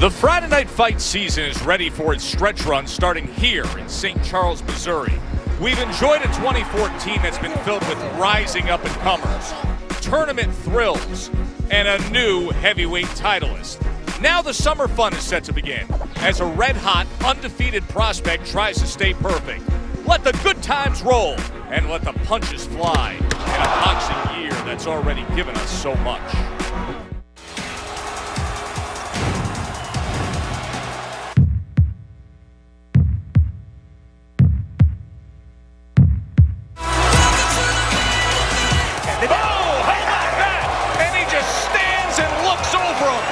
The Friday night fight season is ready for its stretch run starting here in St. Charles, Missouri. We've enjoyed a 2014 that's been filled with rising up-and-comers, tournament thrills, and a new heavyweight titleist. Now the summer fun is set to begin as a red-hot, undefeated prospect tries to stay perfect. Let the good times roll and let the punches fly in a boxing year that's already given us so much.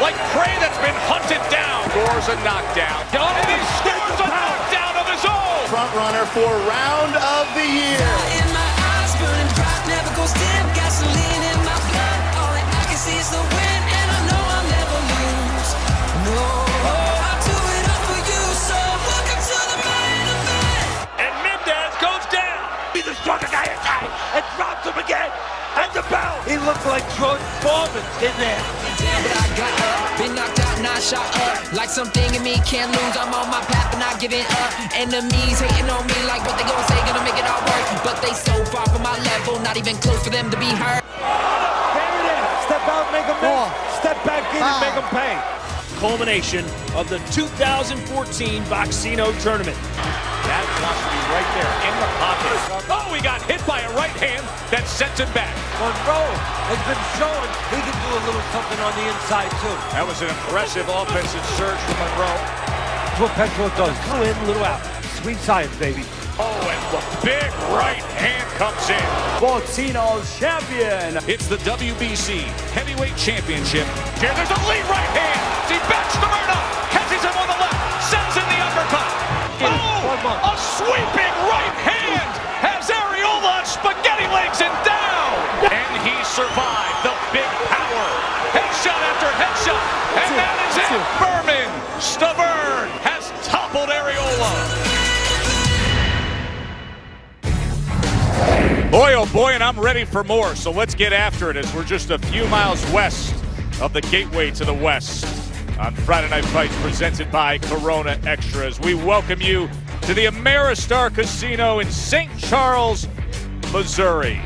Like prey that's been hunted down. Scores a knockdown. And he scores a knockdown of his own. Front runner for round of the year. In my eyes, burning bright, never goes dim. Gasoline in my blood. All that I can see is the win, and I know I'll never lose. No, I'll do it all for you. So welcome to the main event. And Mendez goes down. He's the stronger guy inside and drops him again. And the bell. He looks like George Foreman in there. But I got up, been knocked out, not shot up. Like something in me can't lose. I'm on my path and not giving up. Enemies hating on me like what they gonna say, gonna make it all work. But they so far from my level, not even close for them to be heard. There it is. Step out, make them miss. Step back in and make them pay. Culmination of the 2014 Boxino tournament. That wants to be right there in the pocket. Oh, he got hit by a right hand that sent him back. Monroe has been showing he can do a little something on the inside, too. That was an impressive offensive surge from Monroe. That's what Petro does. Little in, little out. Sweet science, baby. Oh, and the big right hand comes in. Boxino's champion. It's the WBC Heavyweight Championship. Here, there's a lead right hand. He backs the Murdoch. Catches him on the left. Sends in the uppercut. Oh, a sweeping right hand has Areola on spaghetti legs and down. And he survived the big power. Headshot after headshot. And that is it. Berman Stavern has toppled Areola. Boy, oh boy, and I'm ready for more. So let's get after it as we're just a few miles west of the gateway to the west on Friday Night Fights presented by Corona Extras. We welcome you to the Ameristar Casino in St. Charles, Missouri,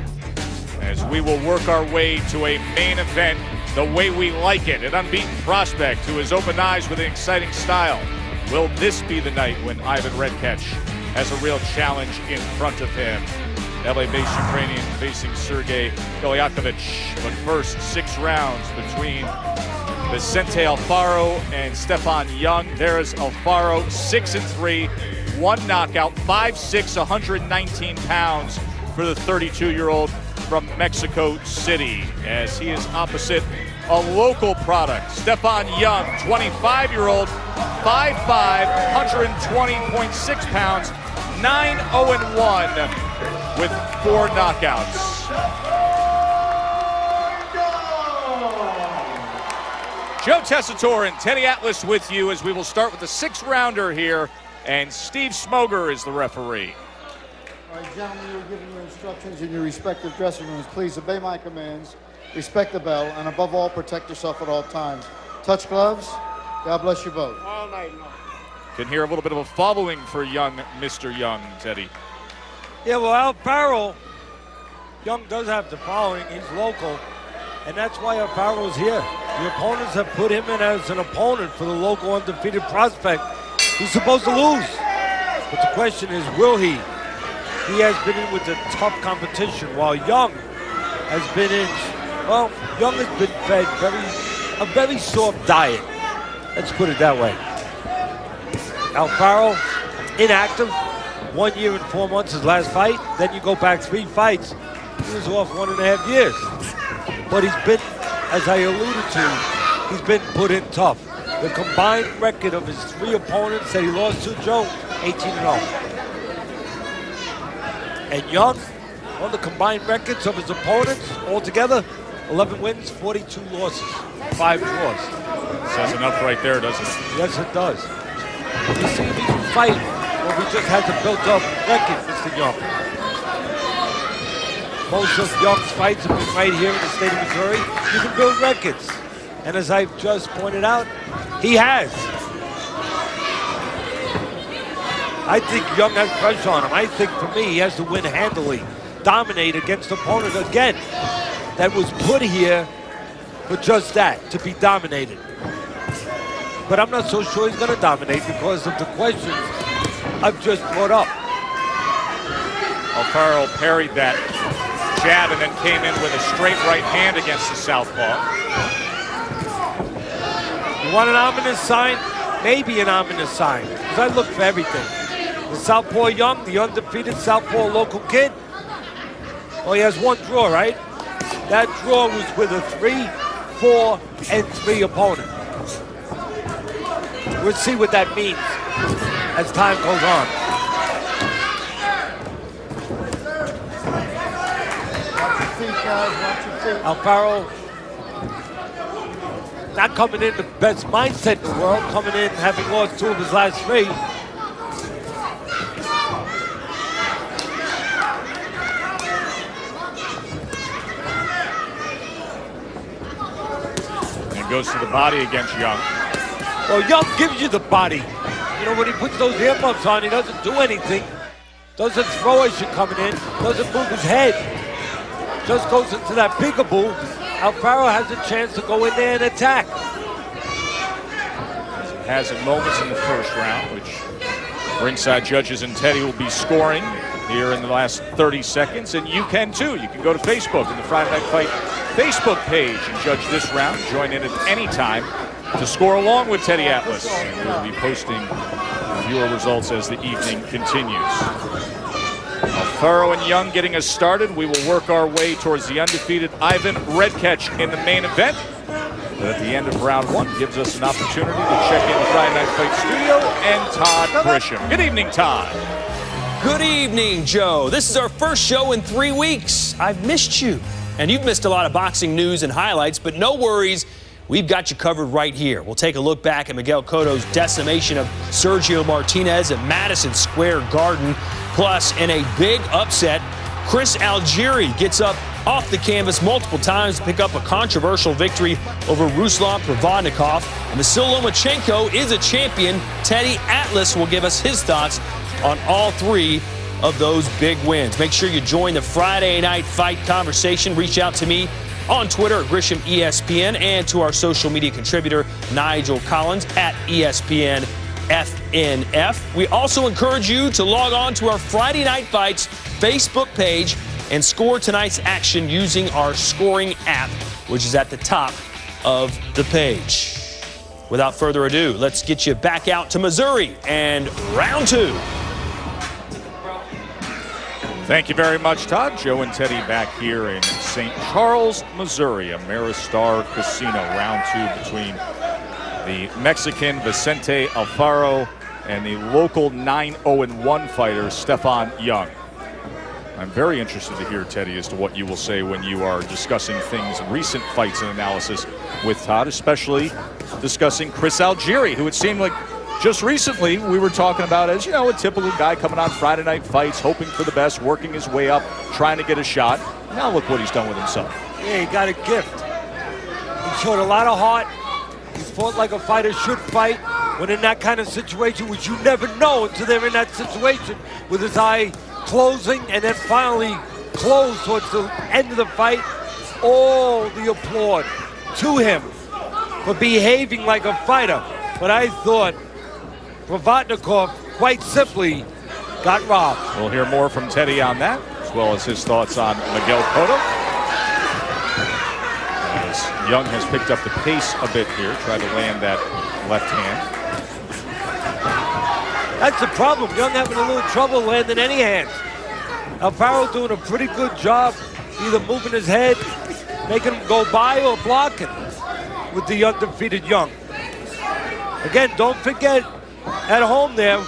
as we will work our way to a main event the way we like it. An unbeaten prospect who has opened eyes with an exciting style. Will this be the night when Ivan Redkach has a real challenge in front of him? LA-based Ukrainian facing Sergey Gakovic. But first, 6 rounds between Vincente Alfaro and Stephon Young. There is Alfaro, 6-3, 1 knockout, 5'6", 119 pounds for the 32-year-old from Mexico City, as he is opposite a local product. Stephon Young, 25-year-old, 5'5", 120.6 pounds, 9-0-1 with 4 knockouts. Joe Tessitore and Teddy Atlas with you as we will start with the 6th-rounder here, and Steve Smoger is the referee. All right, gentlemen, you're giving your instructions in your respective dressing rooms. Please obey my commands, respect the bell, and above all, protect yourself at all times. Touch gloves. God bless you both. All night long. Can hear a little bit of a following for young Mr. Young, Teddy. Yeah, well, Alfaro, Young does have the following. He's local, and that's why Alfaro's here. The opponents have put him in as an opponent for the local undefeated prospect. He's supposed to lose, but the question is, will he? He has been in with the tough competition, while Young has been in, well, Young has been fed a very soft diet. Let's put it that way. Alfaro, inactive, 1 year and 4 months his last fight. Then you go back 3 fights. He was off 1.5 years. But he's been, as I alluded to, he's been put in tough. The combined record of his 3 opponents that he lost to, Joe, 18-0. And Young, on the combined records of his opponents, altogether, 11 wins, 42 losses, 5 draws. Says enough right there, doesn't it? Yes, it does. You see, if he can fight, or if he just has a built-up record, Mr. Young. Most of Young's fights have been right here in the state of Missouri. You can build records. And as I've just pointed out, he has. I think Young has pressure on him. I think, for me, he has to win handily, dominate against opponents, again, that was put here for just that, to be dominated. But I'm not so sure he's going to dominate because of the questions I've just brought up. Alfaro parried that jab and then came in with a straight right hand against the southpaw. You want an ominous sign? Maybe an ominous sign, because I look for everything. The southpaw Young, the undefeated southpaw local kid. Well, he has one draw, right? That draw was with a 3, 4, and 3 opponent. We'll see what that means as time goes on. Alfaro not coming in the best mindset in the world, coming in having lost 2 of his last 3. And goes to the body against Young. Well, Young gives you the body. You know, when he puts those earmuffs on, he doesn't do anything. Doesn't throw as you're coming in, doesn't move his head. Just goes into that peekaboo. Alfaro has a chance to go in there and attack. Has at moments in the first round, which ringside judges and Teddy will be scoring here in the last 30 seconds. And you can too. You can go to Facebook in the Friday Night Fight Facebook page and judge this round. Join in at any time to score along with Teddy Atlas. And we'll be posting viewer results as the evening continues. Alfaro and Young getting us started. We will work our way towards the undefeated Ivan Redkach in the main event. But at the end of round 1 gives us an opportunity to check in the Friday Night Fight studio and Todd Grisham. Good evening, Todd. Good evening, Joe. This is our first show in 3 weeks. I've missed you. And you've missed a lot of boxing news and highlights, but no worries. We've got you covered right here. We'll take a look back at Miguel Cotto's decimation of Sergio Martinez at Madison Square Garden. Plus, in a big upset, Chris Algieri gets up off the canvas multiple times to pick up a controversial victory over Ruslan Provodnikov. And Vasil Lomachenko is a champion. Teddy Atlas will give us his thoughts on all 3 of those big wins. Make sure you join the Friday Night Fight conversation. Reach out to me on Twitter at Grisham ESPN and to our social media contributor, Nigel Collins, at ESPN FNF. We also encourage you to log on to our Friday Night Fights Facebook page and score tonight's action using our scoring app, which is at the top of the page. Without further ado, let's get you back out to Missouri and round 2. Thank you very much, Todd. Joe and Teddy back here in St. Charles, Missouri, Ameristar Casino. Round 2 between the Mexican Vincente Alfaro and the local 9-0-1 fighter, Stephon Young. I'm very interested to hear, Teddy, as to what you will say when you are discussing things, recent fights and analysis with Todd, especially discussing Chris Algieri, who it seemed like just recently we were talking about as, you know, a typical guy coming on Friday Night Fights, hoping for the best, working his way up, trying to get a shot. Now look what he's done with himself. Yeah, he got a gift. He showed a lot of heart. He fought like a fighter should fight when in that kind of situation, which you never know until they're in that situation, with his eye closing and then finally closed towards the end of the fight. All the applaud to him for behaving like a fighter. But I thought Provodnikov, quite simply, got robbed. We'll hear more from Teddy on that, as well as his thoughts on Miguel Cotto. As Young has picked up the pace a bit here, tried to land that left hand. That's the problem. Young having a little trouble landing any hands. Alfaro doing a pretty good job, either moving his head, making him go by, or blocking with the undefeated Young. Again, don't forget, at home there,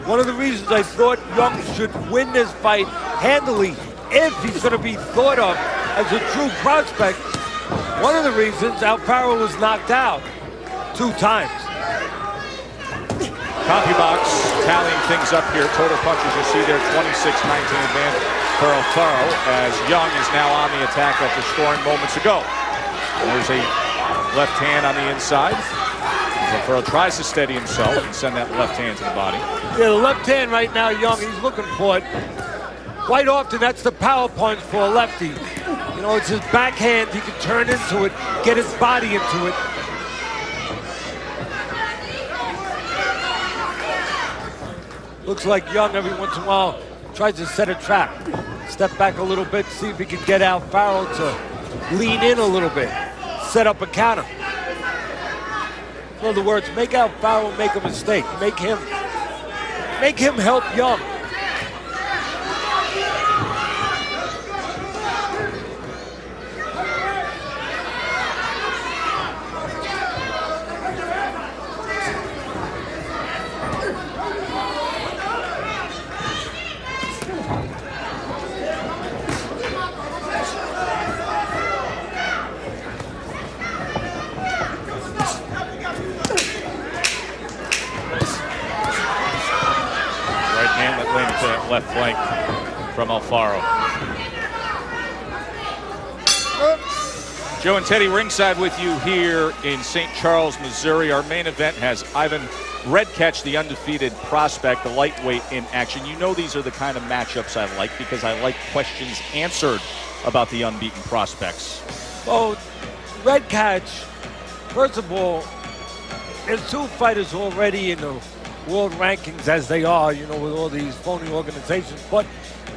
one of the reasons I thought Young should win this fight handily, if he's going to be thought of as a true prospect, one of the reasons Alfaro was knocked out 2 times. CompuBox tallying things up here. Total punches, you see there, 26-19 advantage for Alfaro, as Young is now on the attack after scoring moments ago. There's a left hand on the inside. Alfaro tries to steady himself and send that left hand to the body. Yeah, the left hand right now, Young, he's looking for it. Quite often, that's the power punch for a lefty. You know, it's his backhand. He can turn into it, get his body into it. Looks like Young, every once in a while, tries to set a trap. Step back a little bit, see if he can get Alfaro to lean in a little bit. Set up a counter. In other words, make Alfaro make a mistake. Make him help Young. Left flank from Alfaro. Joe and Teddy ringside with you here in St. Charles, Missouri. Our main event has Ivan Redkach, the undefeated prospect, the lightweight in action. You know these are the kind of matchups I like because I like questions answered about the unbeaten prospects. Well, Redkach, first of all, there's two fighters already in the world rankings as they are, you know, with all these phony organizations, but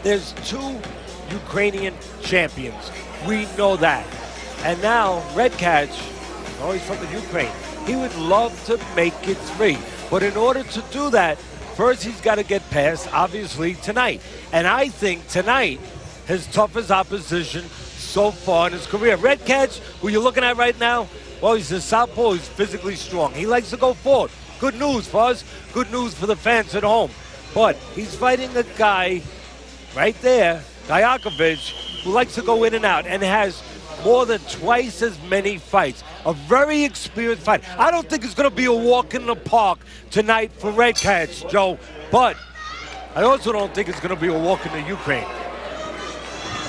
there's two Ukrainian champions. We know that. And now Redkach, oh, he's from the Ukraine. He would love to make it 3. But in order to do that, first he's got to get past, obviously, tonight. And I think tonight, his toughest opposition so far in his career. Redkach, who you're looking at right now, well, he's a southpaw, he's physically strong. He likes to go forward. Good news for us, good news for the fans at home. But he's fighting a guy right there, Gakovic, who likes to go in and out and has more than twice as many fights. A very experienced fighter. I don't think it's going to be a walk in the park tonight for Redkach, Joe, but I also don't think it's going to be a walk in the Ukraine.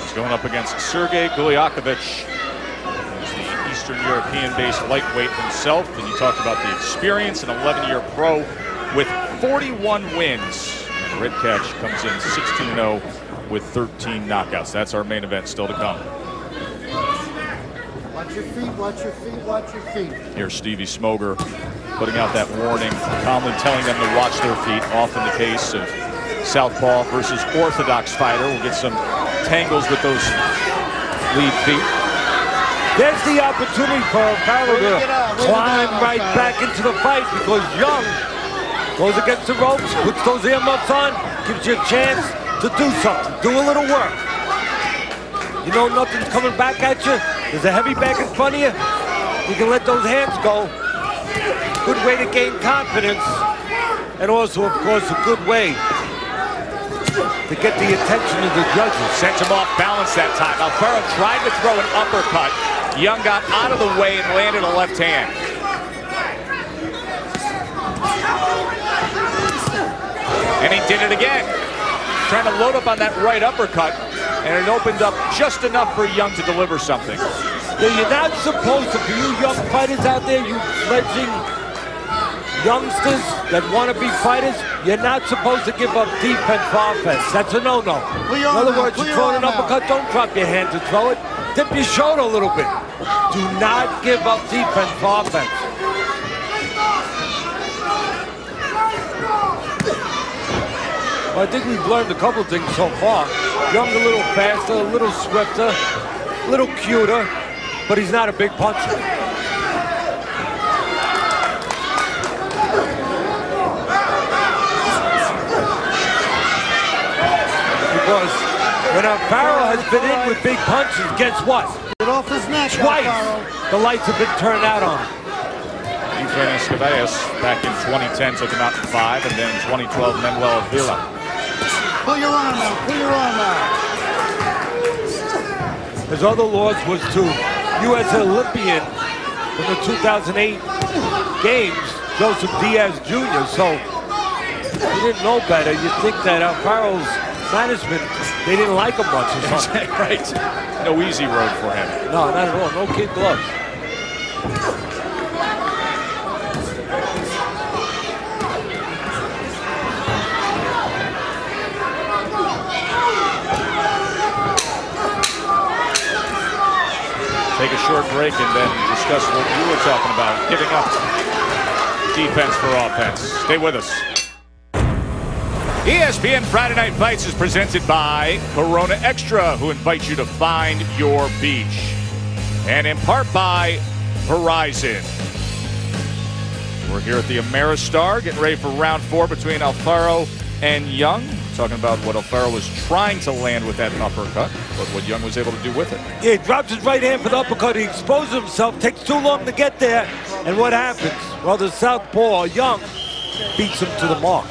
He's going up against Sergey Gulyakovich. He's the Eastern European-based lightweight himself, and you talked about the experience, an 11-year pro with 41 wins. And Redkach comes in 16-0 with 13 knockouts. That's our main event still to come. Watch your feet, watch your feet, watch your feet. Here's Stevie Smoger putting out that warning, calmly telling them to watch their feet, often the case of southpaw versus orthodox fighter. We'll get some tangles with those lead feet. There's the opportunity for Alfaro to climb right back into the fight because Young goes against the ropes, puts those earmuffs on, gives you a chance to do something, do a little work. You know nothing's coming back at you. There's a heavy bag in front of you. You can let those hands go. Good way to gain confidence. And also, of course, a good way to get the attention of the judges. Sent him off balance that time. Alfaro tried to throw an uppercut. Young got out of the way and landed a left hand. And he did it again. Trying to load up on that right uppercut, and it opened up just enough for Young to deliver something. Yeah, you're not supposed to, for you young fighters out there, you fledgling youngsters that want to be fighters, you're not supposed to give up defense for offense. That's a no-no. In other words, you throw an uppercut, don't drop your hand to throw it. Tip your shoulder a little bit. Do not give up defense for offense. Well, I think we've learned a couple things so far. Young a little faster, a little swifter, a little cuter, but he's not a big puncher. Because when Alfaro has been in with big punches, guess what? Get off his neck, Twice Alfaro. the lights have been turned out on him. Efrain Escobeas back in 2010 took him out in 5, and then in 2012 Manuel Avila. Pull your arm out, pull your arm out. His other loss was to U.S. Olympian from the 2008 games, Joseph Diaz Jr. So he didn't know better. You'd think that Alfaro's management, they didn't like him much or something. Right. No easy road for him. No, not at all. No kid gloves. short break and then discuss what you were talking about, giving up defense for offense. Stay with us. ESPN Friday Night Fights is presented by Corona Extra, who invites you to find your beach. And in part by Verizon. We're here at the Ameristar, getting ready for round 4 between Alfaro and Young. Talking about what Alfaro was trying to land with that uppercut, but what Young was able to do with it. Yeah, he drops his right hand for the uppercut. He exposes himself, takes too long to get there. And what happens? Well, the southpaw, Young, beats him to the mark.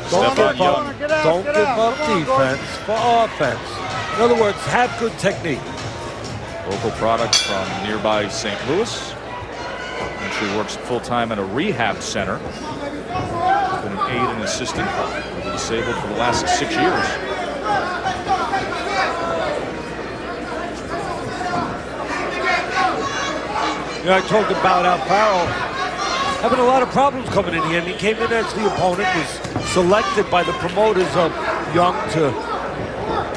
Don't give up defense for offense. In other words, have good technique. Local product from nearby St. Louis. And she works full-time at a rehab center. Been an aide and assistant for the disabled for the last 6 years. You know, I talked about Alfaro having a lot of problems coming in here, and he came in as the opponent, was selected by the promoters of Young to,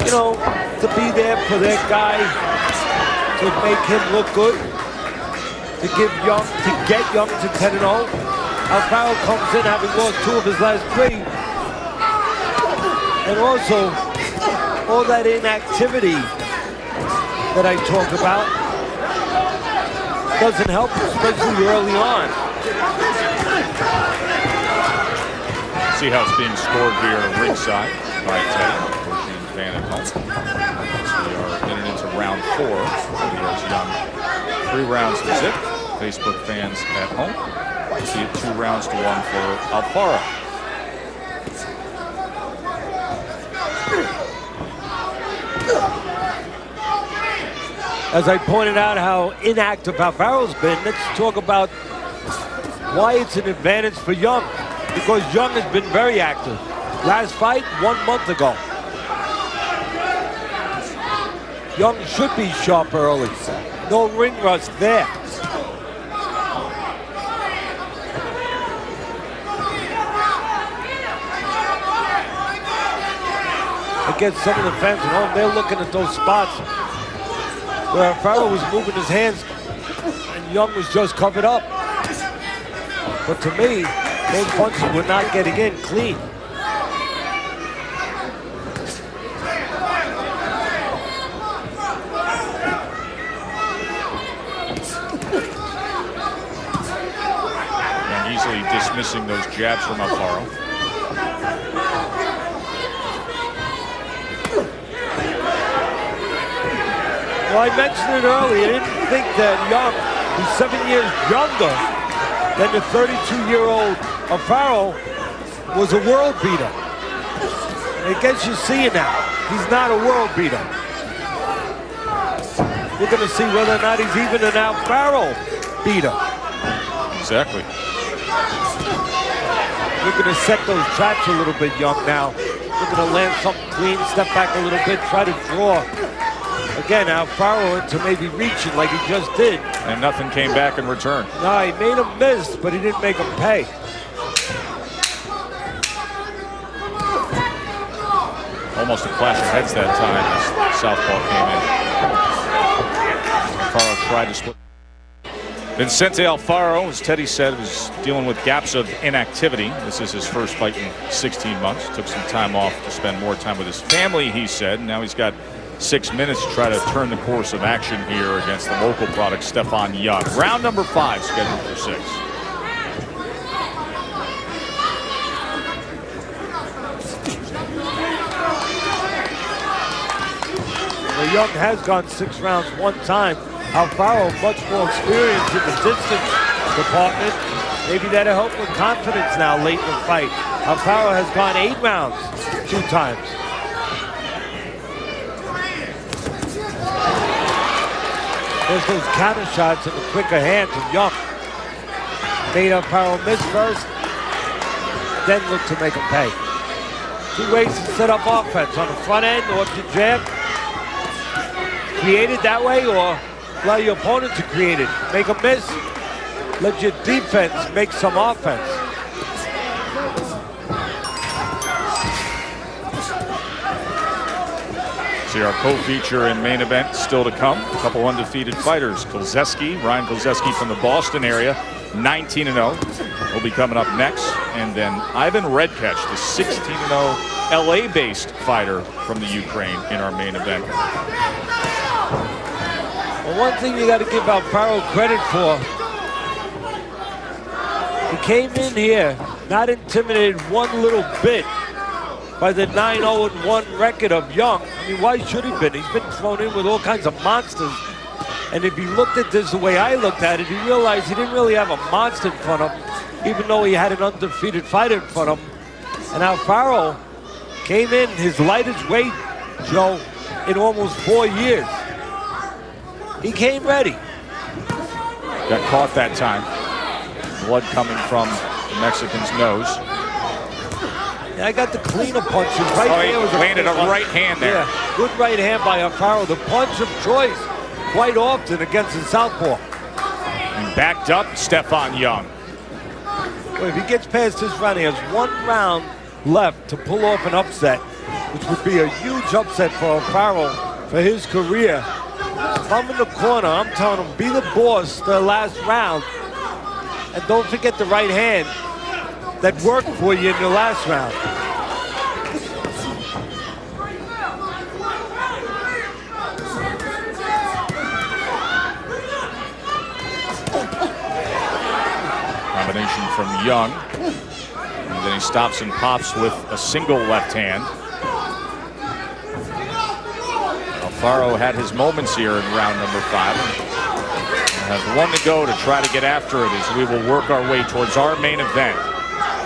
you know, to be there for their guy, to make him look good, to get Young to 10-0. Alfaro comes in having lost 2 of his last 3. And also, all that inactivity that I talk about doesn't help, especially early on. See how it's being scored here ringside by Teddy, Virgin fan at home. So we are getting into round 4. Here's Young. 3 rounds to zip. Facebook fans at home. We see it 2 rounds to 1 for Alfaro. As I pointed out how inactive Alfaro's been, let's talk about why it's an advantage for Young. Because Young has been very active. Last fight, 1 month ago. Young should be sharp early. No ring rust there. I guess some of the fans at home, they're looking at those spots where Alfaro was moving his hands and Young was just covered up. But to me, those punches were not getting in clean. And easily dismissing those jabs from Alfaro. Well, I mentioned it earlier. I didn't think that Young, who's 7 years younger than the 32-year-old Alfaro, was a world beater. And I guess you see it now. He's not a world beater. We're going to see whether or not he's even an Alfaro beater. Exactly. We're going to set those traps a little bit, Young, now. We're going to land something clean, step back a little bit, try to draw. Again, Alfaro into maybe reaching like he just did. And nothing came back in return. No, he made him miss, but he didn't make him pay. Almost a clash of heads that time as southpaw came in. Alfaro tried to split. Vincente Alfaro, as Teddy said, was dealing with gaps of inactivity. This is his first fight in 16 months. Took some time off to spend more time with his family, he said. Now he's got 6 minutes to try to turn the course of action here against the local product, Stephon Young. Round number 5 scheduled for 6. Well, Young has gone 6 rounds 1 time. Alfaro much more experience in the distance department. Maybe that'll help with confidence now late in the fight. Alfaro has gone 8 rounds 2 times. There's those counter shots and the quicker hands of Young. Made Alfaro miss first, then look to make him pay. 2 ways to set up offense. On the front end, or if you jab, create it that way, or allow your opponent to create it. Make a miss, let your defense make some offense. See our co-feature in main event still to come. A couple undefeated fighters. Ryan Kolzeski from the Boston area, 19-0. Will be coming up next. And then Ivan Redkach, the 16-0 LA-based fighter from the Ukraine in our main event. Well, one thing you got to give Alfaro credit for, he came in here not intimidated one little bit by the 9-0-1 record of Young. I mean, why should he been? He's been thrown in with all kinds of monsters. And if he looked at this the way I looked at it, he realized he didn't really have a monster in front of him, even though he had an undefeated fighter in front of him. And Alfaro came in his lightest weight, Joe, in almost 4 years. He came ready. Got caught that time. Blood coming from the Mexican's nose. Yeah, I got the cleaner punches. Right there was landed a right hand there. Yeah, good right hand by Alfaro. The punch of choice quite often against the southpaw. And backed up, Stephon Young. Well, if he gets past this round, he has 1 round left to pull off an upset, which would be a huge upset for Alfaro for his career. If I'm in the corner, I'm telling him, be the boss the last round. And don't forget the right hand that worked for you in the last round. Combination from Young. And then he stops and pops with a single left hand. Alfaro had his moments here in round number 5. Has 1 to go to try to get after it as we will work our way towards our main event.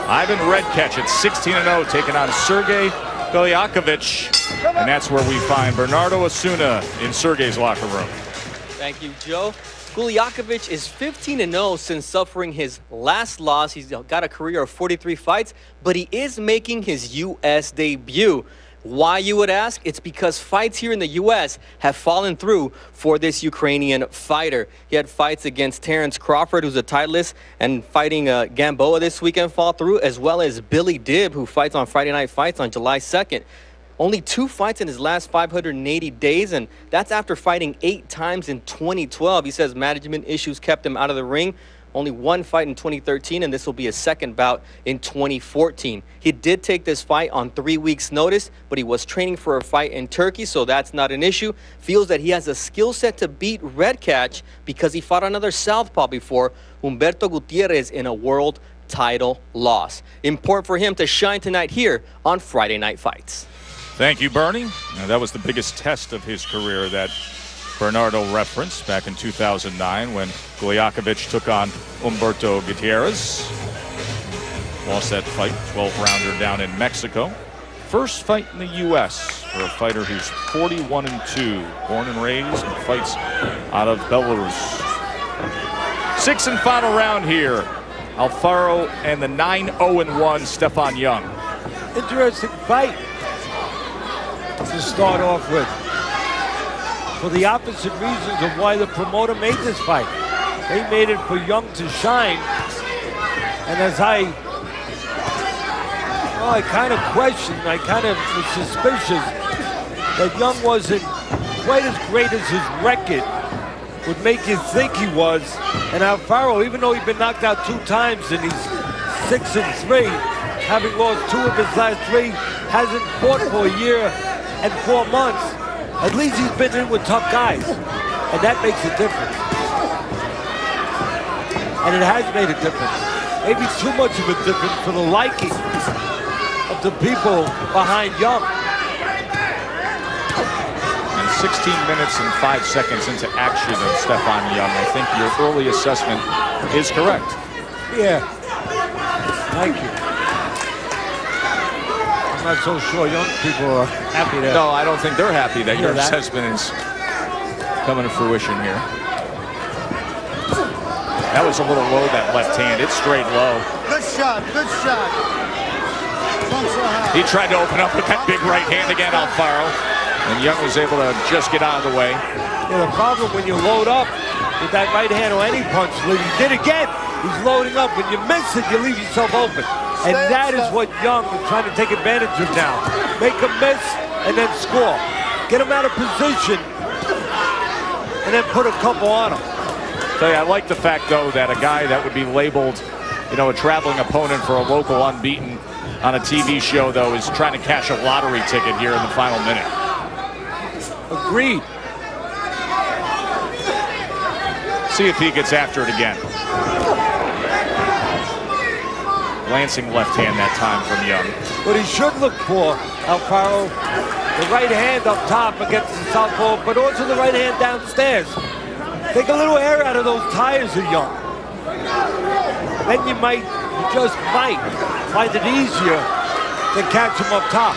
Ivan Redkach at 16-0 taking on Sergey Gakovic. And that's where we find Bernardo Osuna in Sergey's locker room. Thank you, Joe. Gakovic is 15-0 since suffering his last loss. He's got a career of 43 fights, but he is making his U.S. debut. Why, you would ask? It's because fights here in the U.S. have fallen through for this Ukrainian fighter. He had fights against Terrence Crawford, who's a titleist, and fighting Gamboa this weekend fall through, as well as Billy Dibb, who fights on Friday Night Fights on July 2nd. Only 2 fights in his last 580 days, and that's after fighting 8 times in 2012. He says management issues kept him out of the ring. Only 1 fight in 2013, and this will be his 2nd bout in 2014. He did take this fight on 3 weeks' notice, but he was training for a fight in Turkey, so that's not an issue. Feels that he has a skill set to beat Redkach because he fought another southpaw before, Humberto Gutierrez, in a world title loss. Important for him to shine tonight here on Friday Night Fights. Thank you, Bernie. Now, that was the biggest test of his career that Bernardo referenced back in 2009 when Gakovic took on Humberto Gutierrez. Lost that fight, 12-rounder down in Mexico. First fight in the U.S. for a fighter who's 41-2, born and raised and fights out of Belarus. 6th and final round here. Alfaro and the 9-0-1 Stephon Young. Interesting fight to start off with, for the opposite reasons of why the promoter made this fight. They made it for Young to shine, and as I kind of questioned, I kind of was suspicious that Young wasn't quite as great as his record would make you think he was. And Alfaro, even though he'd been knocked out 2 times and he's 6-3, having lost 2 of his last 3, hasn't fought for a year and 4 months. At least he's been in with tough guys, and that makes a difference. And it has made a difference. Maybe too much of a difference for the liking of the people behind Young. And 16 minutes and 5 seconds into action of Stephon Young. I think your early assessment is correct. Yeah. Thank you. I'm not so sure young people are happy that. No, I don't think they're happy that your assessment is coming to fruition here. That was a little low, that left hand. It's straight low. Good shot, good shot. He tried to open up with that big right hand again, Alfaro. And Young was able to just get out of the way. Yeah, the problem when you load up with that right hand or any punch, he did again. He's loading up. When you miss it, you leave yourself open. And that is what Young is trying to take advantage of now. Make a miss and then score. get him out of position, and then put a couple on him. So yeah, I like the fact, though, that a guy that would be labeled, you know, a traveling opponent for a local unbeaten on a TV show, though, is trying to cash a lottery ticket here in the final minute. Agreed. See if he gets after it again. Glancing left hand that time from Young. What he should look for, Alfaro, the right hand up top against the southpaw, but also the right hand downstairs. Take a little air out of those tires of Young. Then you just might find it easier to catch him up top.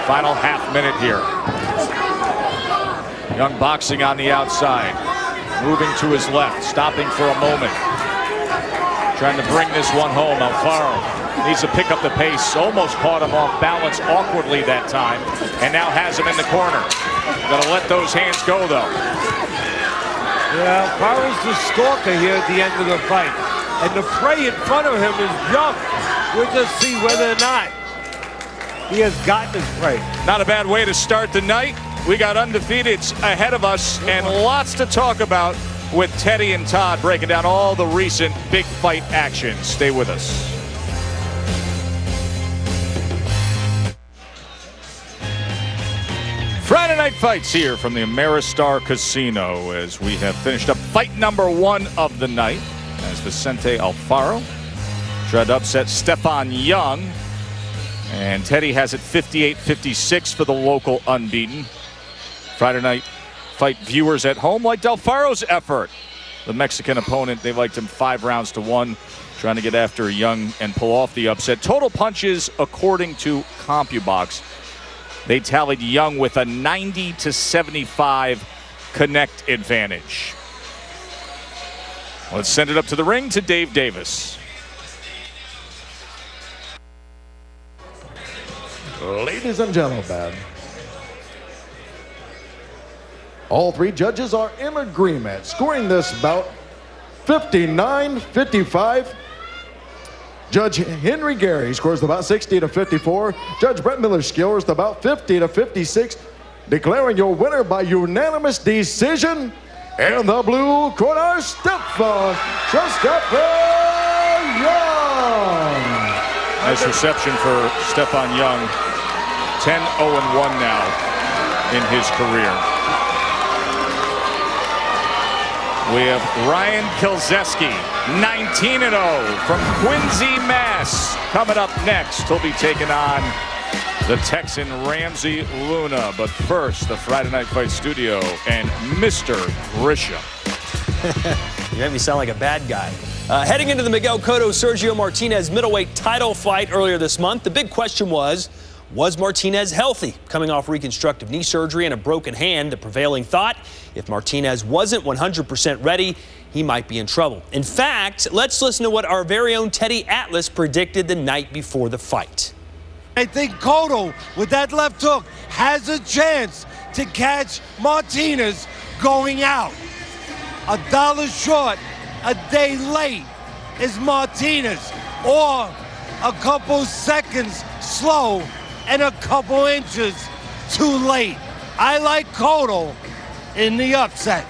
Final half minute here. Young boxing on the outside. Moving to his left, stopping for a moment. Trying to bring this one home. Alfaro needs to pick up the pace. Almost caught him off balance awkwardly that time. And now has him in the corner. Gotta let those hands go, though. Yeah, Alfaro's the stalker here at the end of the fight. And the prey in front of him is Young. We'll just see whether or not he has gotten his prey. Not a bad way to start the night. We got undefeateds ahead of us and lots to talk about with Teddy and Todd breaking down all the recent big fight action. Stay with us. Friday night fights here from the Ameristar Casino as we have finished up fight number 1 of the night as Vincente Alfaro tried to upset Stephon Young. And Teddy has it 58-56 for the local unbeaten. Friday night fight viewers at home liked Alfaro's effort. The Mexican opponent, they liked him 5 rounds to 1, trying to get after Young and pull off the upset. Total punches, according to CompuBox, they tallied Young with a 90-75 connect advantage. Let's send it up to the ring to Dave Davis. Ladies and gentlemen, all 3 judges are in agreement, scoring this bout 59-55. Judge Henry Gary scores the bout 60-54. Judge Brett Miller scores the bout 50-56, declaring your winner by unanimous decision. In the blue corner, Stephon Young. Nice reception for Stephon Young. 10-0-1 now in his career. We have Ryan Kilzeski, 19-0 from Quincy, Mass. Coming up next, he'll be taking on the Texan Ramsey Luna. But first, the Friday Night Fight studio and Mr. Grisham. You made me sound like a bad guy. Heading into the Miguel Cotto-Sergio Martinez middleweight title fight earlier this month, the big question was Martinez healthy? Coming off reconstructive knee surgery and a broken hand, the prevailing thought, if Martinez wasn't 100% ready, he might be in trouble. In fact, let's listen to what our very own Teddy Atlas predicted the night before the fight. I think Cotto, with that left hook, has a chance to catch Martinez going out. $1 short, a day late is Martinez, or a couple seconds slow and a couple inches too late. I like Cotto in the upset.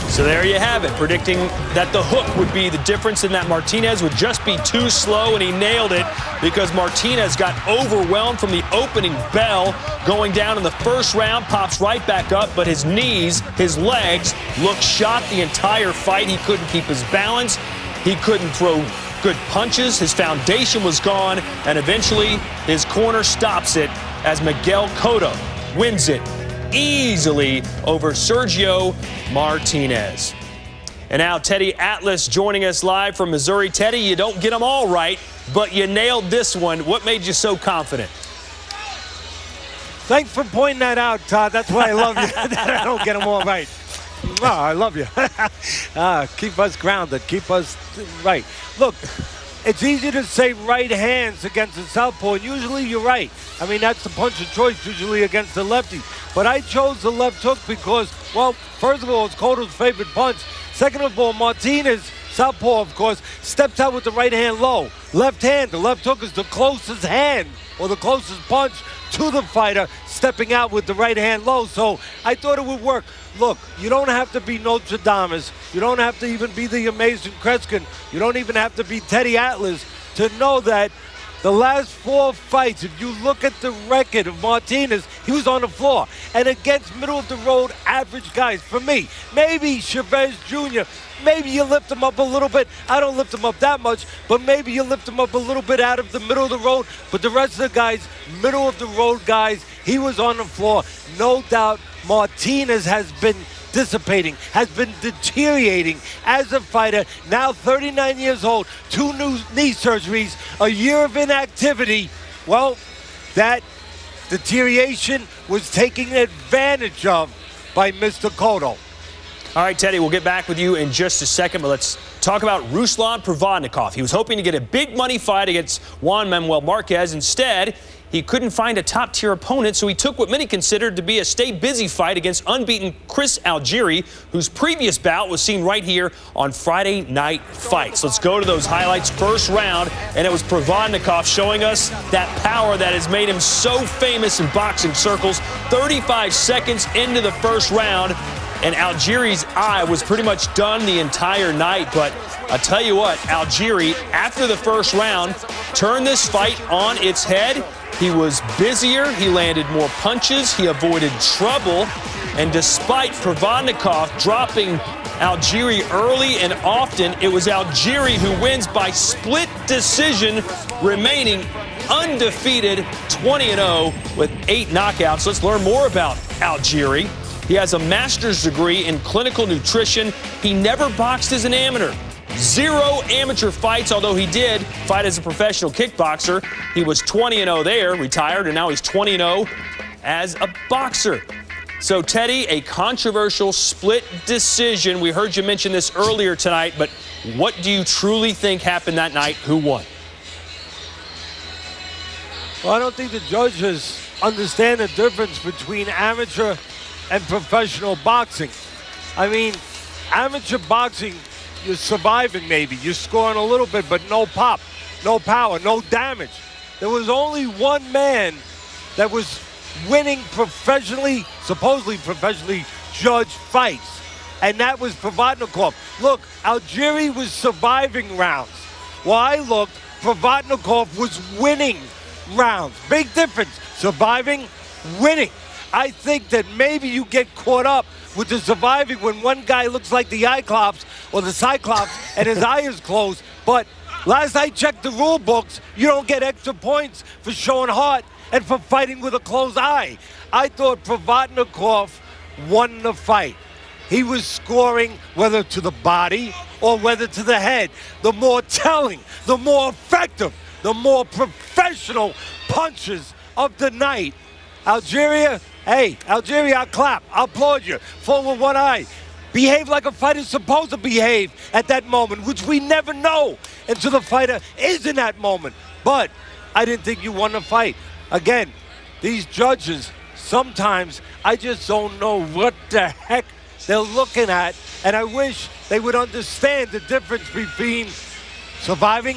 So there you have it, predicting that the hook would be the difference and that Martinez would just be too slow, and he nailed it because Martinez got overwhelmed from the opening bell. Going down in the first round, pops right back up, but his knees, his legs looked shot the entire fight. He couldn't keep his balance. He couldn't throw good punches. His foundation was gone, and eventually his corner stops it as Miguel Cotto wins it easily over Sergio Martinez. And now Teddy Atlas joining us live from Missouri. Teddy, you don't get them all right, but you nailed this one. What made you so confident? Thanks for pointing that out, Todd. That's why I love you, that I don't get them all right. No, I love you. Keep us grounded. Keep us right. Look, it's easy to say right hands against the southpaw, and usually you're right. I mean, that's the punch of choice usually against the lefty. But I chose the left hook because, well, first of all, it's Cotto's favorite punch. Second of all, Martinez Southpaw, of course, steps out with the right hand low. Left hand, the left hook is the closest hand or the closest punch to the fighter, stepping out with the right hand low. So I thought it would work. Look, you don't have to be Nostradamus. You don't have to even be the amazing Kreskin. You don't even have to be Teddy Atlas to know that the last 4 fights, if you look at the record of Martinez, he was on the floor. And against middle-of-the-road average guys, for me, maybe Chavez Jr., maybe you lift him up a little bit. I don't lift him up that much, but maybe you lift him up a little bit out of the middle of the road. But the rest of the guys, middle-of-the-road guys, he was on the floor. No doubt Martinez has been dissipating, has been deteriorating as a fighter. Now 39 years old, 2 new knee surgeries, a year of inactivity. Well, that deterioration was taken advantage of by Mr. Cotto. All right, Teddy, we'll get back with you in just a second, but let's talk about Ruslan Provodnikov. He was hoping to get a big money fight against Juan Manuel Marquez. Instead, he couldn't find a top-tier opponent, so he took what many considered to be a stay-busy fight against unbeaten Chris Algieri, whose previous bout was seen right here on Friday Night Fights. Let's go to those highlights. First round, and it was Provodnikov showing us that power that has made him so famous in boxing circles. 35 seconds into the first round, and Algieri's eye was pretty much done the entire night. But I'll tell you what, Algieri, after the first round, turned this fight on its head. He was busier, he landed more punches, he avoided trouble, and despite Provodnikov dropping Algieri early and often, it was Algieri who wins by split decision, remaining undefeated 20-0 with 8 knockouts. Let's learn more about Algieri. He has a master's degree in clinical nutrition. He never boxed as an amateur. 0 amateur fights, although he did fight as a professional kickboxer. He was 20-0 there, retired, and now he's 20-0 as a boxer. So, Teddy, a controversial split decision. We heard you mention this earlier tonight, but what do you truly think happened that night? Who won? Well, I don't think the judges understand the difference between amateur and professional boxing. I mean, amateur boxing, you're surviving maybe. You're scoring a little bit, but no pop, no power, no damage. There was only one man that was winning professionally, supposedly professionally judged fights, and that was Provodnikov. Look, Algieri was surviving rounds. While I looked, Provodnikov was winning rounds. Big difference, surviving, winning. I think that maybe you get caught up with the surviving when one guy looks like the Cyclops or the Cyclops and his eye is closed. But last I checked the rule books, you don't get extra points for showing heart and for fighting with a closed eye. I thought Provodnikov won the fight. He was scoring whether to the body or whether to the head. The more telling, the more effective, the more professional punches of the night. Algeria, hey, Algeria, I'll clap. I'll applaud you. Full with one eye. Behave like a fighter's supposed to behave at that moment, which we never know until the fighter is in that moment. But I didn't think you won the fight. Again, these judges, sometimes I just don't know what the heck they're looking at, and I wish they would understand the difference between surviving,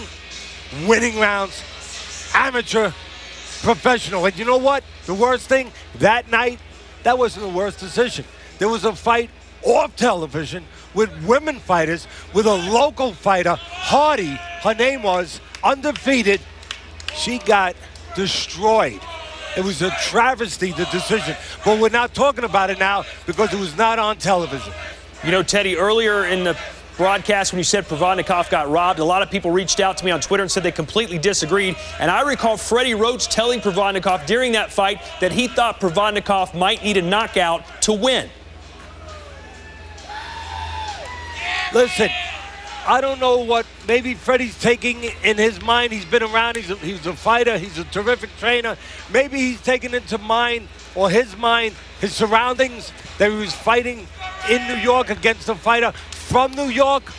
winning rounds, amateur, professional. And you know what? The worst thing, that night, that wasn't the worst decision. There was a fight off television with women fighters, with a local fighter, Hardy, her name was, undefeated. She got destroyed. It was a travesty, the decision. But we're not talking about it now because it was not on television. You know, Teddy, earlier in the broadcast when you said Provodnikov got robbed, a lot of people reached out to me on Twitter and said they completely disagreed. And I recall Freddie Roach telling Provodnikov during that fight that he thought Provodnikov might need a knockout to win. Listen, I don't know what maybe Freddie's taking in his mind. He's been around. He's a fighter. He's a terrific trainer. Maybe he's taken into mind, or his mind, his surroundings, that he was fighting in New York against a fighter from New York.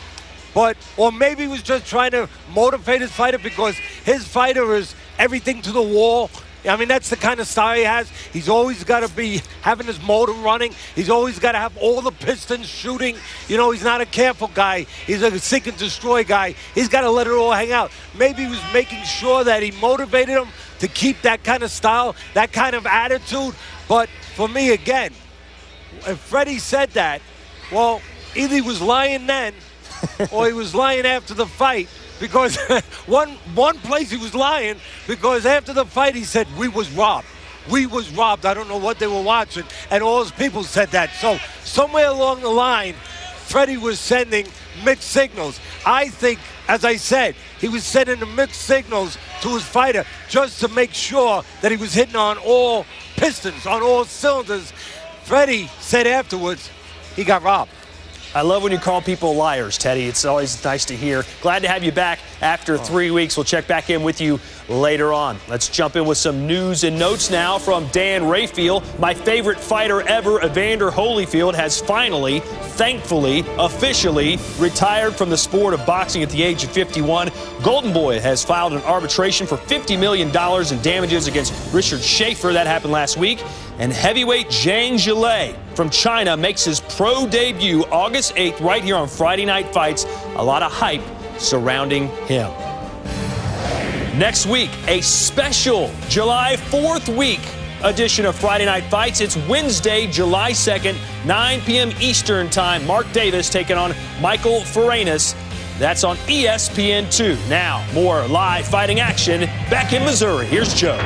Or maybe he was just trying to motivate his fighter because his fighter is everything to the wall. I mean, that's the kind of style he has. He's always got to be having his motor running. He's always got to have all the pistons shooting. You know, he's not a careful guy. He's a seek and destroy guy. He's got to let it all hang out. Maybe he was making sure that he motivated him to keep that kind of style, that kind of attitude. But for me, again, if Frday said that, well, either he was lying then or he was lying after the fight. Because one place he was lying, because after the fight he said, we was robbed. We was robbed. I don't know what they were watching. And all his people said that. So somewhere along the line, Frday was sending mixed signals. I think, as I said, he was sending the mixed signals to his fighter just to make sure that he was hitting on all pistons, on all cylinders. Frday said afterwards, he got robbed. I love when you call people liars, Teddy. It's always nice to hear. Glad to have you back after 3 weeks. We'll check back in with you later on. Let's jump in with some news and notes now from Dan Rayfield. My favorite fighter ever, Evander Holyfield, has finally, thankfully, officially retired from the sport of boxing at the age of 51. Golden Boy has filed an arbitration for $50 million in damages against Richard Schaefer. That happened last week. And heavyweight Zhang Zhilei from China makes his pro debut August 8th right here on Friday Night Fights. A lot of hype surrounding him. Next week, a special July 4th week edition of Friday Night Fights. It's Wednesday, July 2nd, 9 p.m. Eastern Time. Mark Davis taking on Michael Farinas. That's on ESPN2. Now, more live fighting action back in Missouri. Here's Joe.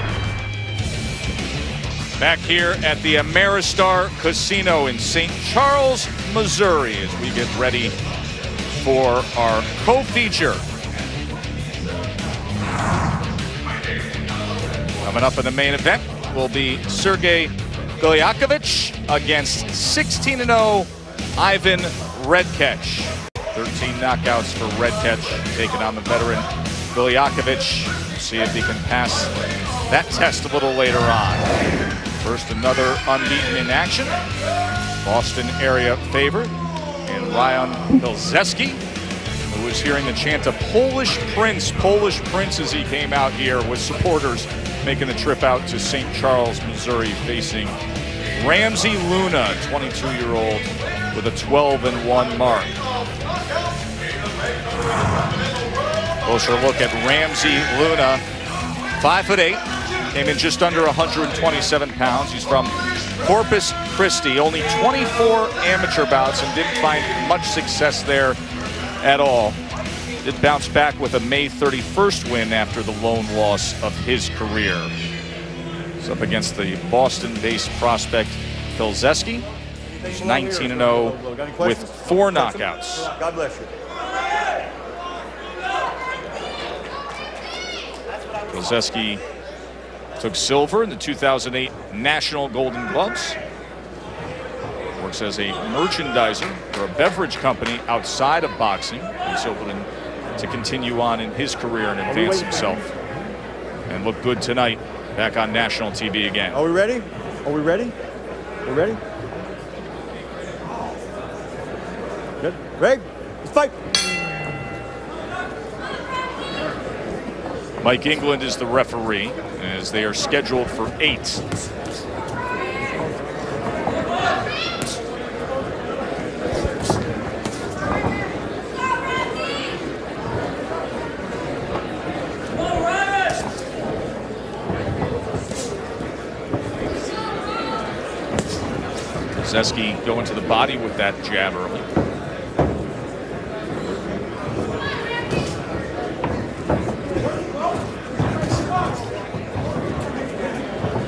Back here at the Ameristar Casino in St. Charles, Missouri, as we get ready for our co-feature. Coming up in the main event will be Sergey Gakovic against 16-0 Ivan Redkach. 13 knockouts for Redkach, taking on the veteran Gakovic. See if he can pass that test a little later on. First, another unbeaten in action. Boston area favorite. And Ryan Pilzeski, who was hearing the chant of Polish Prince as he came out here with supporters making the trip out to St. Charles, Missouri, facing Ramsey Luna, 22-year-old with a 12-1 mark. Closer look at Ramsey Luna, 5'8". Came in just under 127 pounds. He's from Corpus Christi. Only 24 amateur bouts and didn't find much success there at all. Did bounce back with a May 31st win after the lone loss of his career. He's up against the Boston-based prospect Pilzeski. He's 19-0 with 4 knockouts. God bless you. Pilzeski took silver in the 2008 National Golden Gloves. Works as a merchandiser for a beverage company outside of boxing. He's hoping to continue on in his career and advance himself. And look good tonight back on national TV again. Are we ready? Are we ready? We ready? Good. Ready? Let's fight. Mike England is the referee, as they are scheduled for 8. Zeski going to the body with that jab early.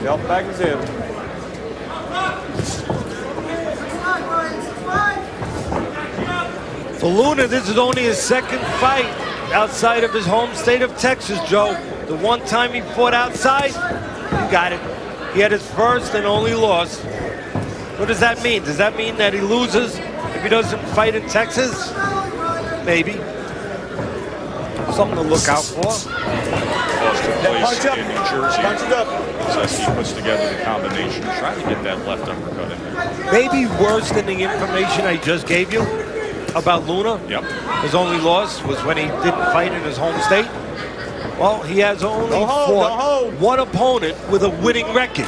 Yep, back is in. For Luna, this is only his second fight outside of his home state of Texas, Joe. The one time he fought outside, you got it. He had his first and only loss. What does that mean? Does that mean that he loses if he doesn't fight in Texas? Maybe. Something to look out for. Lost to place in New Jersey. Zeski puts together the combination, trying to get that left uppercut in there. Maybe worse than the information I just gave you about Luna. Yep. His only loss was when he didn't fight in his home state. Well, he has only fought one opponent with a winning record.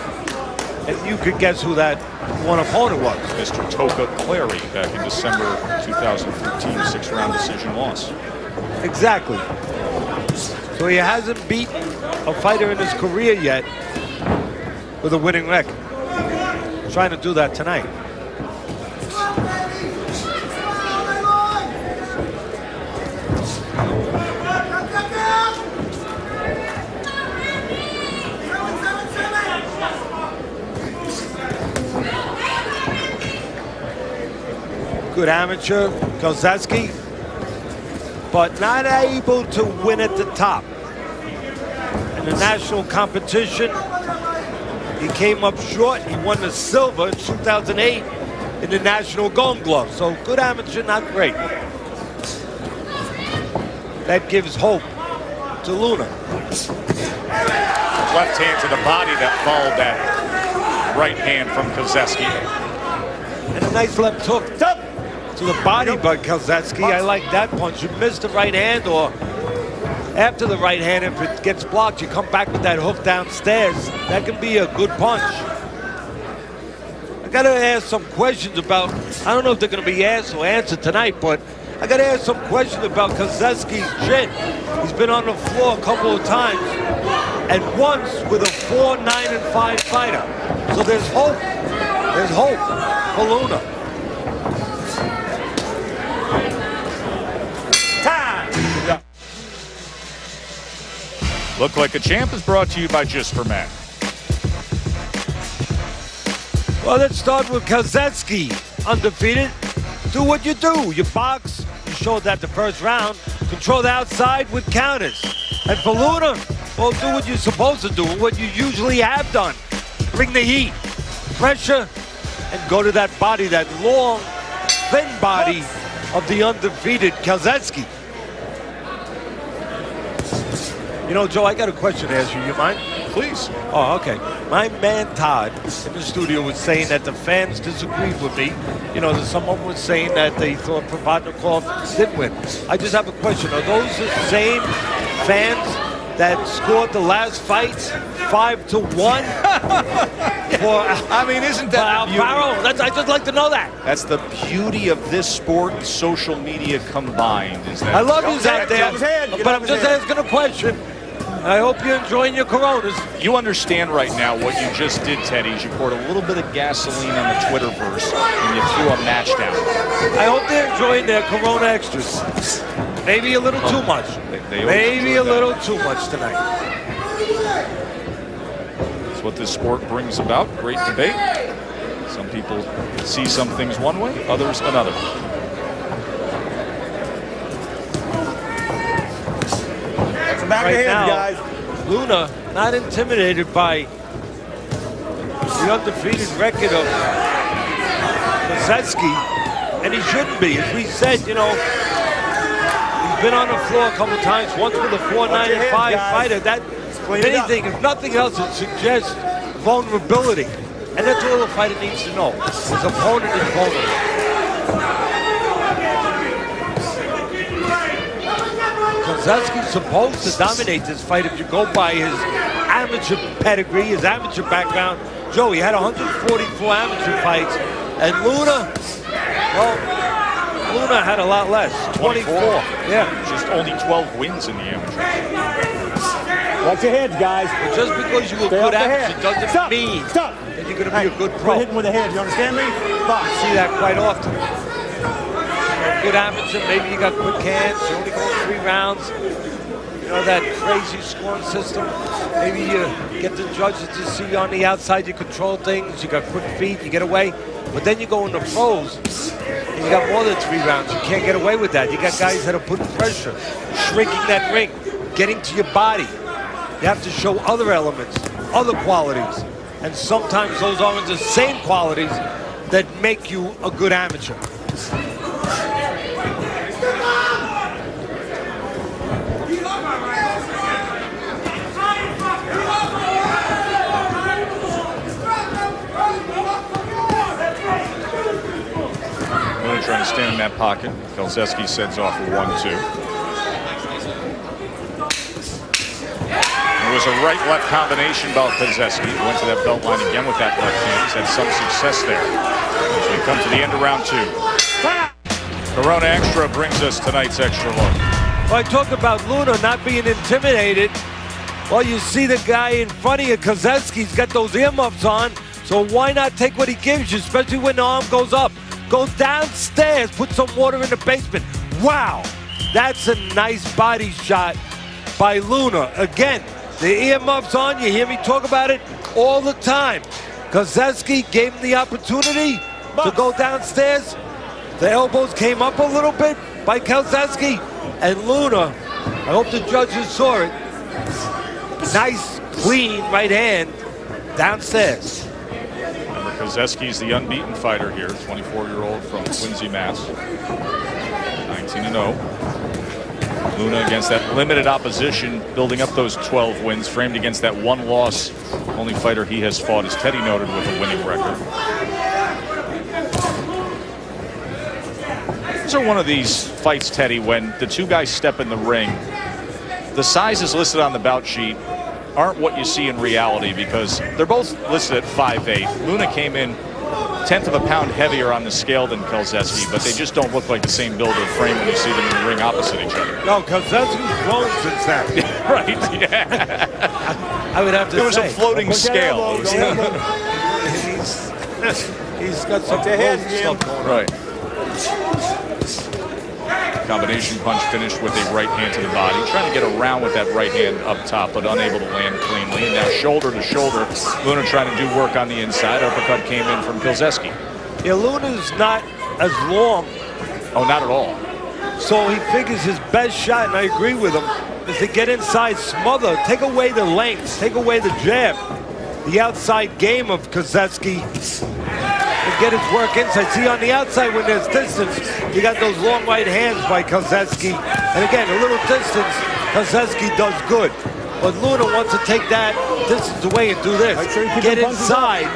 And you could guess who that one opponent was. Mr. Toka Clary back in December 2013, 6th-round decision loss. Exactly. So he hasn't beaten a fighter in his career yet with a winning record. Trying to do that tonight. Good amateur, Kozeski, but not able to win at the top. In the national competition, he came up short. He won the silver in 2008 in the national Golden Glove. So good amateur, not great. That gives hope to Luna. Left hand to the body that followed that right hand from Kozeski. And a nice left hook to the body by Kozeski. I like that punch. You missed the right hand, or after the right hand, if it gets blocked, you come back with that hook downstairs. That can be a good punch. I got to ask some questions about, I don't know if they're going to be asked or answered tonight, but I got to ask some questions about Kozeski's chin. He's been on the floor a couple of times, and once with a 4-9-5 fighter. So there's hope. There's hope for Luna. Look Like a Champ is brought to you by Just for Men. Well, let's start with Kozeski, undefeated. Do what you do. You box. You showed that the first round. Control the outside with counters. And for Luna, well, do what you're supposed to do, what you usually have done. Bring the heat, pressure, and go to that body, that long, thin body of the undefeated Kozeski. You know, Joe, I got a question to ask you. You mind? Please. Oh, okay. My man Todd in the studio was saying that the fans disagreed with me. You know, that someone was saying that they thought Provodnikov didn't win. I just have a question. Are those the same fans that scored the last fight 5-1? I mean, isn't that Alfaro? I'd just like to know that. That's the beauty of this sport and social media combined. Is that I love you out there, but I'm just asking a question. I hope you're enjoying your Coronas. You understand right now what you just did, Teddy, is you poured a little bit of gasoline on the Twitterverse and you threw a match down. I hope they're enjoying their Corona extras. Maybe a little too much. Maybe a little too much tonight. That's what this sport brings about. Great debate. Some people see some things one way, others another. Right now, Luna not intimidated by the undefeated record of Kozeski, and he shouldn't be. As we said, you know, he's been on the floor a couple times, once with a 4-9-5 fighter. That, if anything, if nothing else, it suggests vulnerability. And that's all the fighter needs to know. His opponent is vulnerable. Kozeski's supposed to dominate this fight if you go by his amateur pedigree, his amateur background. Joe, he had 144 amateur fights, and Luna, well, Luna had a lot less, 24. Yeah. Just only 12 wins in the amateur. Watch your heads, guys. But just because you're a good amateur doesn't mean that you're going to be a good pro. Quit hitting with the head, you understand me? Stop. You see that quite often. Good amateur, maybe you got quick hands, you only go 3 rounds. You know, that crazy scoring system. Maybe you get the judges to see you on the outside, you control things, you got quick feet, you get away. But then you go into pros, and you got more than 3 rounds. You can't get away with that. You got guys that are putting pressure, shrinking that ring, getting to your body. You have to show other elements, other qualities. And sometimes those aren't the same qualities that make you a good amateur. Trying to stand in that pocket. Kozeski sends off a 1-2. was a right-left combination by Keski. Went to that belt line again with that left hand. He's had some success there. As we come to the end of round 2. Corona Extra brings us tonight's extra look. Well, I talk about Luna not being intimidated. Well, you see the guy in front of you, Keski's got those earmuffs on, so why not take what he gives you, especially when the arm goes up. Go downstairs, put some water in the basement. Wow, that's a nice body shot by Luna. Again, the earmuffs on, you hear me talk about it all the time. Keski gave him the opportunity to go downstairs. The elbows came up a little bit by Keski, and Luna, I hope the judges saw it. Nice, clean right hand downstairs. Remember, Keski's the unbeaten fighter here, 24-year-old from Quincy, Mass. 19-0. Luna against that limited opposition, building up those 12 wins, framed against that one loss. Only fighter he has fought, as Teddy noted, with a winning record. These are one of these fights, Teddy, when the two guys step in the ring, the sizes listed on the bout sheet aren't what you see in reality, because they're both listed at 5'8". Luna came in 1/10 of a pound heavier on the scale than Keski, but they just don't look like the same build or frame when you see them in the ring opposite each other. No, Keski's grown since that. Right, yeah. I would have to say. It was a floating scale. He's got some growth stuff going on. Right. Combination punch finished with a right hand to the body. Trying to get around with that right hand up top, but unable to land cleanly. And now shoulder to shoulder, Luna trying to do work on the inside. Uppercut came in from Keski. Yeah, Luna's not as long. Oh, not at all. So he figures his best shot, and I agree with him, is to get inside, smother, take away the length, take away the jab, the outside game of Keski, and get his work inside. See, on the outside, when there's distance, you got those long right hands by Keski. And again, a little distance, Keski does good. But Luna wants to take that distance away and do this. Get inside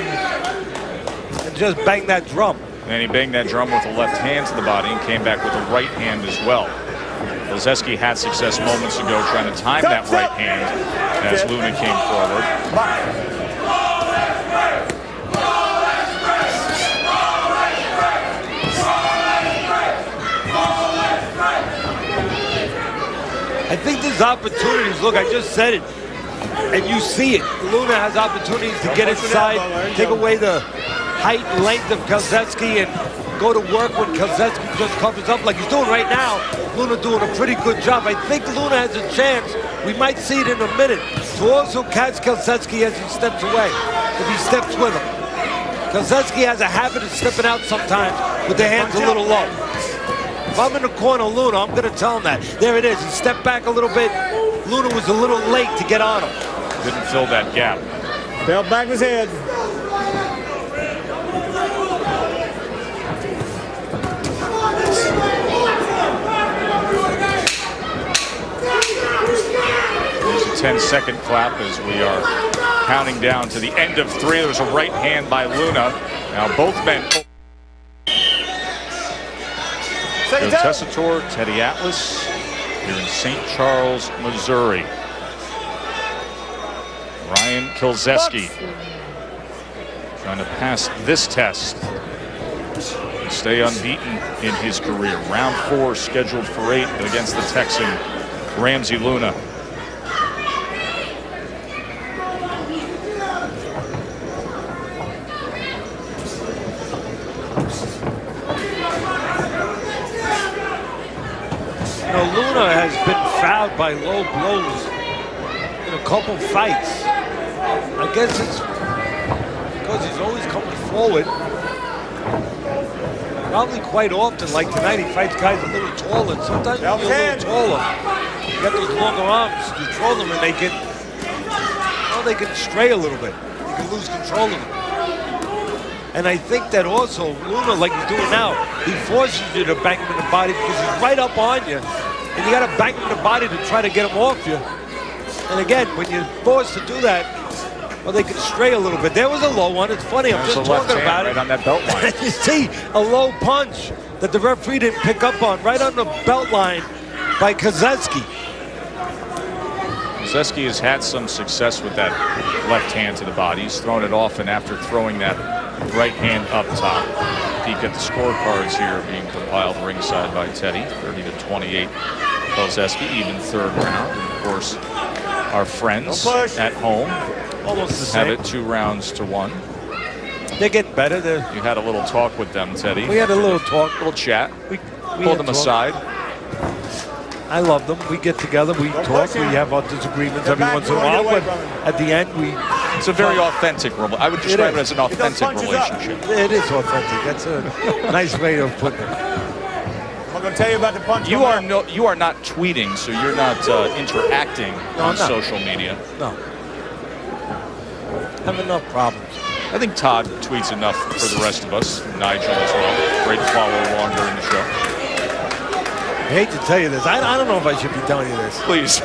and just bang that drum. And he banged that drum with a left hand to the body and came back with a right hand as well. Keski had success moments ago trying to time that right hand as Luna came forward. I think there's opportunities. Look, I just said it, and you see it. Luna has opportunities to get inside, take away the height and length of Keski, and go to work when Keski just covers up like he's doing right now. Luna doing a pretty good job. I think Luna has a chance. We might see it in a minute to also catch Keski as he steps away, if he steps with him. Keski has a habit of stepping out sometimes with the hands a little low. If I'm in the corner of Luna, I'm going to tell him that. There it is. He stepped back a little bit. Luna was a little late to get on him. Didn't fill that gap. Belt back of his head. There's a 10-second clap as we are counting down to the end of 3. There was a right hand by Luna. Now both men. Joe Tessitore, Teddy Atlas, here in St. Charles, Missouri. Ryan Keski trying to pass this test and stay unbeaten in his career. Round 4 scheduled for 8 against the Texan, Ramsey Luna. Luna has been fouled by low blows in a couple fights. I guess it's because he's always coming forward. Probably quite often, like tonight, he fights guys a little taller. Sometimes when you're a little taller, you got those longer arms, you throw them and they can stray a little bit. You can lose control of them. And I think that also, Luna, like he's doing now, he forces you to bang him in the body because he's right up on you. And you got to bang him in the body to try to get him off you. And again, when you're forced to do that, well, they can stray a little bit. There was a low one. It's funny, I'm just talking about it. Right on that belt line. You see a low punch that the referee didn't pick up on, right on the belt line by Keski. Keski has had some success with that left hand to the body. He's thrown it often after throwing that right hand up top. Peek at the scorecards here being compiled ringside by Teddy. 30-28. Keski, even third round. And of course, our friends at home almost the same. have it 2 rounds to 1. They get better. You had a little talk with them, Teddy. We had a little talk. A little chat. We pulled them aside. I love them. We get together. We talk. We have our disagreements every once in a while. But at the end, it's a very authentic relationship. I would describe it as an authentic relationship. It is authentic. That's a nice way of putting it. I'm going to tell you about the punch. You are not tweeting, so you're not interacting on social media. No. Have enough problems. I think Todd tweets enough for the rest of us. Nigel as well. Great follow along during the show. I hate to tell you this. I don't know if I should be telling you this. Please.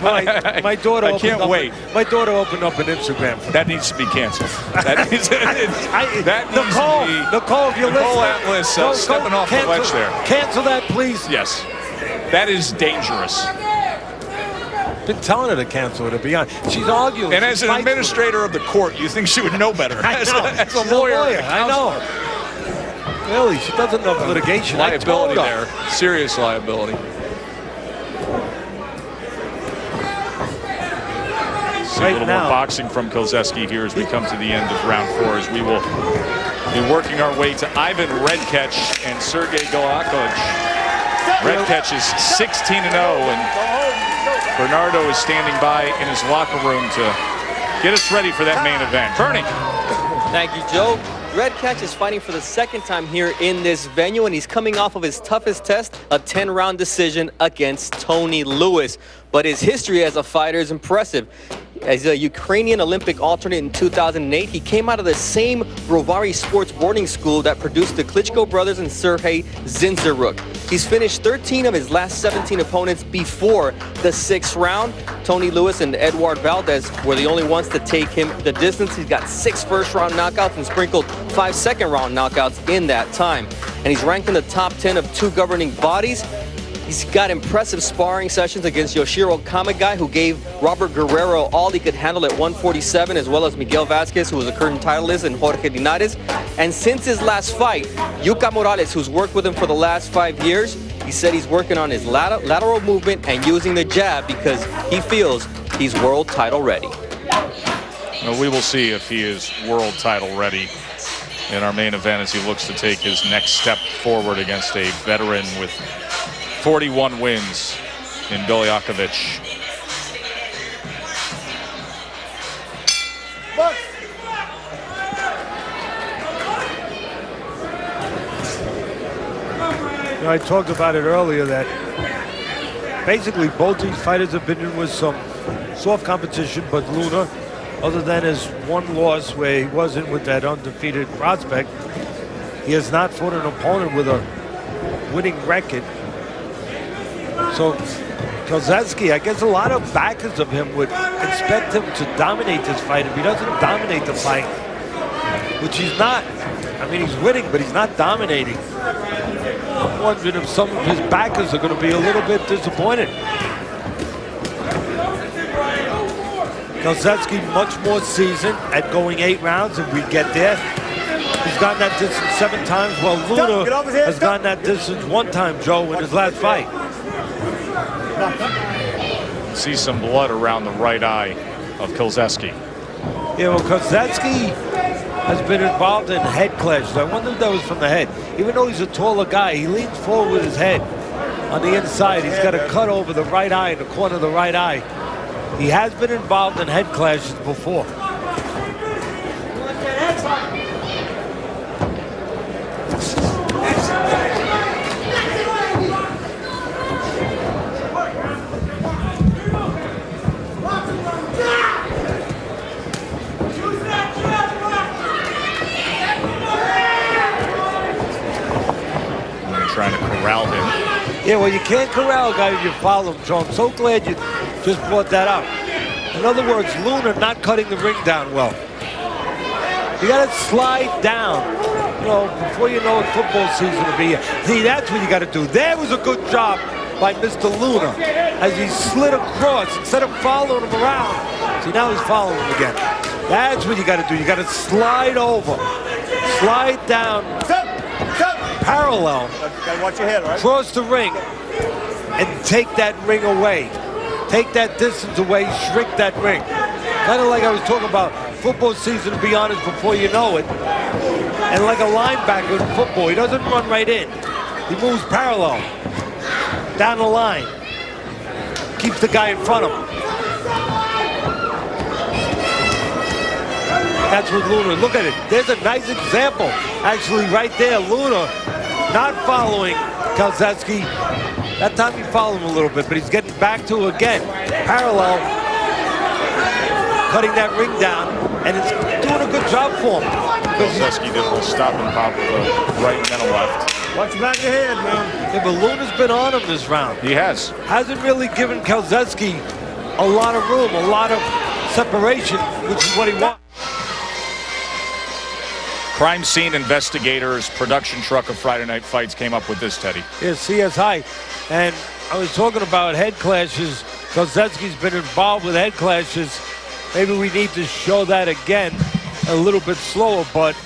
My daughter. I can't wait. My daughter opened up an Instagram. That needs to be canceled. That needs to be. Nicole, if you're Nicole listening, Atlas stepping off the ledge there. Cancel that, please. Yes. That is dangerous. Been telling her to cancel it, to be honest. She's arguing. And as an administrator of the court, you think she would know better. As a lawyer. I know. Really, she doesn't know litigation. Liability there. Serious liability. See a little more boxing from Keski here as we come to the end of round 4, as we will be working our way to Ivan Redkach and Sergey Gakovic. Redkach is 16-0, and Bernardo is standing by in his locker room to get us ready for that main event. Bernie. Thank you, Joe. Redkach is fighting for the 2nd time here in this venue, and he's coming off of his toughest test, a 10-round decision against Tony Lewis. But his history as a fighter is impressive. As a Ukrainian Olympic alternate in 2008, he came out of the same Brovary sports boarding school that produced the Klitschko brothers and Sergei Zinzeruk. He's finished 13 of his last 17 opponents before the 6th round. Tony Lewis and Edward Valdez were the only ones to take him the distance. He's got 6 first-round knockouts and sprinkled 5 second-round knockouts in that time. And he's ranked in the top 10 of 2 governing bodies. He's got impressive sparring sessions against Yoshiro Kamigai, who gave Robert Guerrero all he could handle at 147, as well as Miguel Vasquez, who was a current titleist, and Jorge Linares. And since his last fight, Yuka Morales, who's worked with him for the last 5 years, he said he's working on his lateral movement and using the jab because he feels he's world title ready. Well, we will see if he is world title ready in our main event as he looks to take his next step forward against a veteran with 41 wins in Gakovic. You know, I talked about it earlier that basically both these fighters have been in with some soft competition, but Luna, other than his 1 loss where he wasn't with that undefeated prospect, he has not fought an opponent with a winning record. So Keski, I guess a lot of backers of him would expect him to dominate this fight. If he doesn't dominate the fight, which he's not, I mean, he's winning, but he's not dominating. I'm wondering if some of his backers are going to be a little bit disappointed. Keski much more seasoned at going 8 rounds if we get there. He's gotten that distance 7 times, while Luna has gotten that distance 1 time, Joe, in his last fight. See some blood around the right eye of Keski. Yeah, well, Keski has been involved in head clashes. I wonder if that was from the head. Even though he's a taller guy, he leans forward with his head on the inside. He's got a cut over the right eye, in the corner of the right eye. He has been involved in head clashes before. Trying to corral him. Yeah, well, you can't corral a guy if you follow him, Joe. I'm so glad you just brought that up. In other words, Luna not cutting the ring down well. You got to slide down, you know, before you know it, football season will be here. See, that's what you got to do. There was a good job by Mr. Luna as he slid across instead of following him around. See, now he's following him again. That's what you got to do. You got to slide over, slide down, parallel, Gotta watch your head, right? cross the ring, and take that ring away. Take that distance away, shrink that ring. Kind of like I was talking about football season, to be honest, before you know it. And like a linebacker in football, he doesn't run right in. He moves parallel, down the line. Keeps the guy in front of him. That's what Luna, look at it. There's a nice example, actually, right there. Luna not following Kozeski. That time he followed him a little bit, but he's getting back to it again. Parallel, cutting that ring down, and it's doing a good job for him. Kozeski did a little stop and pop with a right and then a left. Watch your back of your head, man. Yeah, but Luna's been on him this round. He has. Hasn't really given Kozeski a lot of room, a lot of separation, which is what he wants. Crime scene investigators, production truck of Friday Night Fights came up with this, Teddy. Yeah, CSI. And I was talking about head clashes. Kozeski's been involved with head clashes. Maybe we need to show that again a little bit slower. But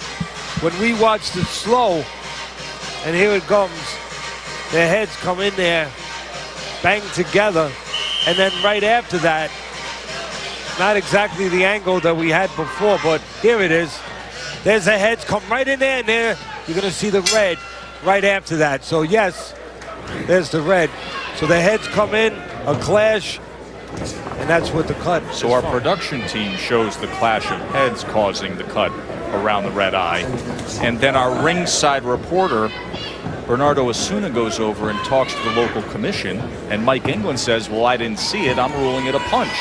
when we watched it slow, and here it comes, their heads come in there, bang together, and then right after that, not exactly the angle that we had before, but here it is. There's the heads come right in there, and there you're going to see the red right after that. So yes, there's the red. So the heads come in, a clash, and that's what the cut is. So our production team shows the clash of heads causing the cut around the red eye. And then our ringside reporter, Bernardo Osuna, goes over and talks to the local commission. And Mike England says, well, I didn't see it. I'm ruling it a punch.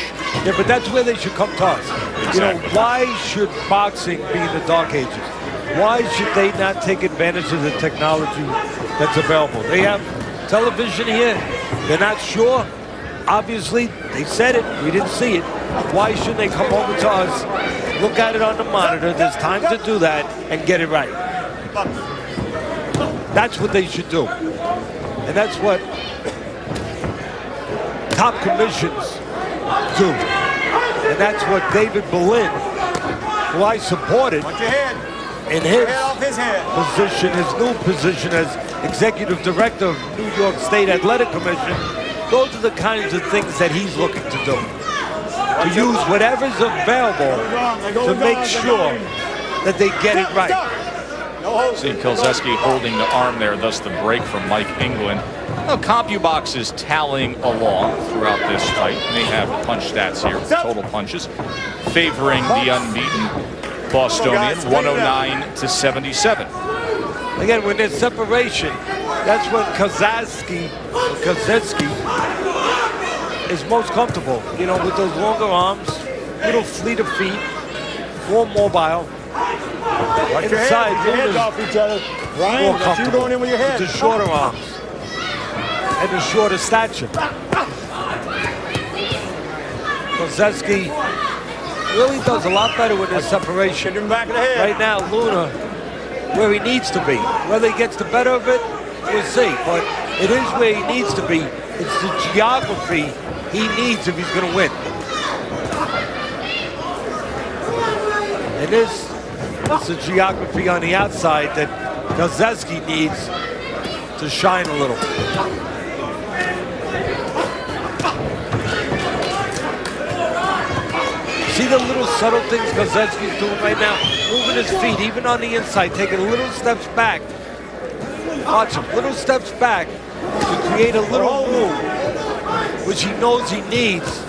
Yeah, but that's where they should come to us. Exactly. You know, why should boxing be in the dark ages? Why should they not take advantage of the technology that's available? They have television here. They're not sure. Obviously, they said it. We didn't see it. Why shouldn't they come over to us, look at it on the monitor? There's time to do that and get it right. That's what they should do. And that's what top commissions do. And that's what David Berlin, who I supported in his position, his new position as executive director of New York State Athletic Commission, those are the kinds of things that he's looking to do. To use whatever's available to make sure that they get it right. See Kozeski holding the arm there, thus the break from Mike England. Now, CompuBox is tallying along throughout this fight. They have punch stats here, total punches, favoring the unbeaten Bostonian, 109-77. Again, when there's separation, that's when Kozeski is most comfortable. You know, with those longer arms, little fleet of feet, more mobile. Inside, hands off each other. Ryan, that's you going in with your head. The shorter arms and the shorter stature. Kozeski really does a lot better with his separation. Hit him back of the head. Right now, Luna, where he needs to be. Whether he gets the better of it, we'll see. But it is where he needs to be. It's the geography he needs if he's going to win. And it's the geography on the outside that Kozeski needs to shine a little. See the little subtle things Kozeski's doing right now? Moving his feet, even on the inside, taking little steps back. Watch him, little steps back to create a little room, which he knows he needs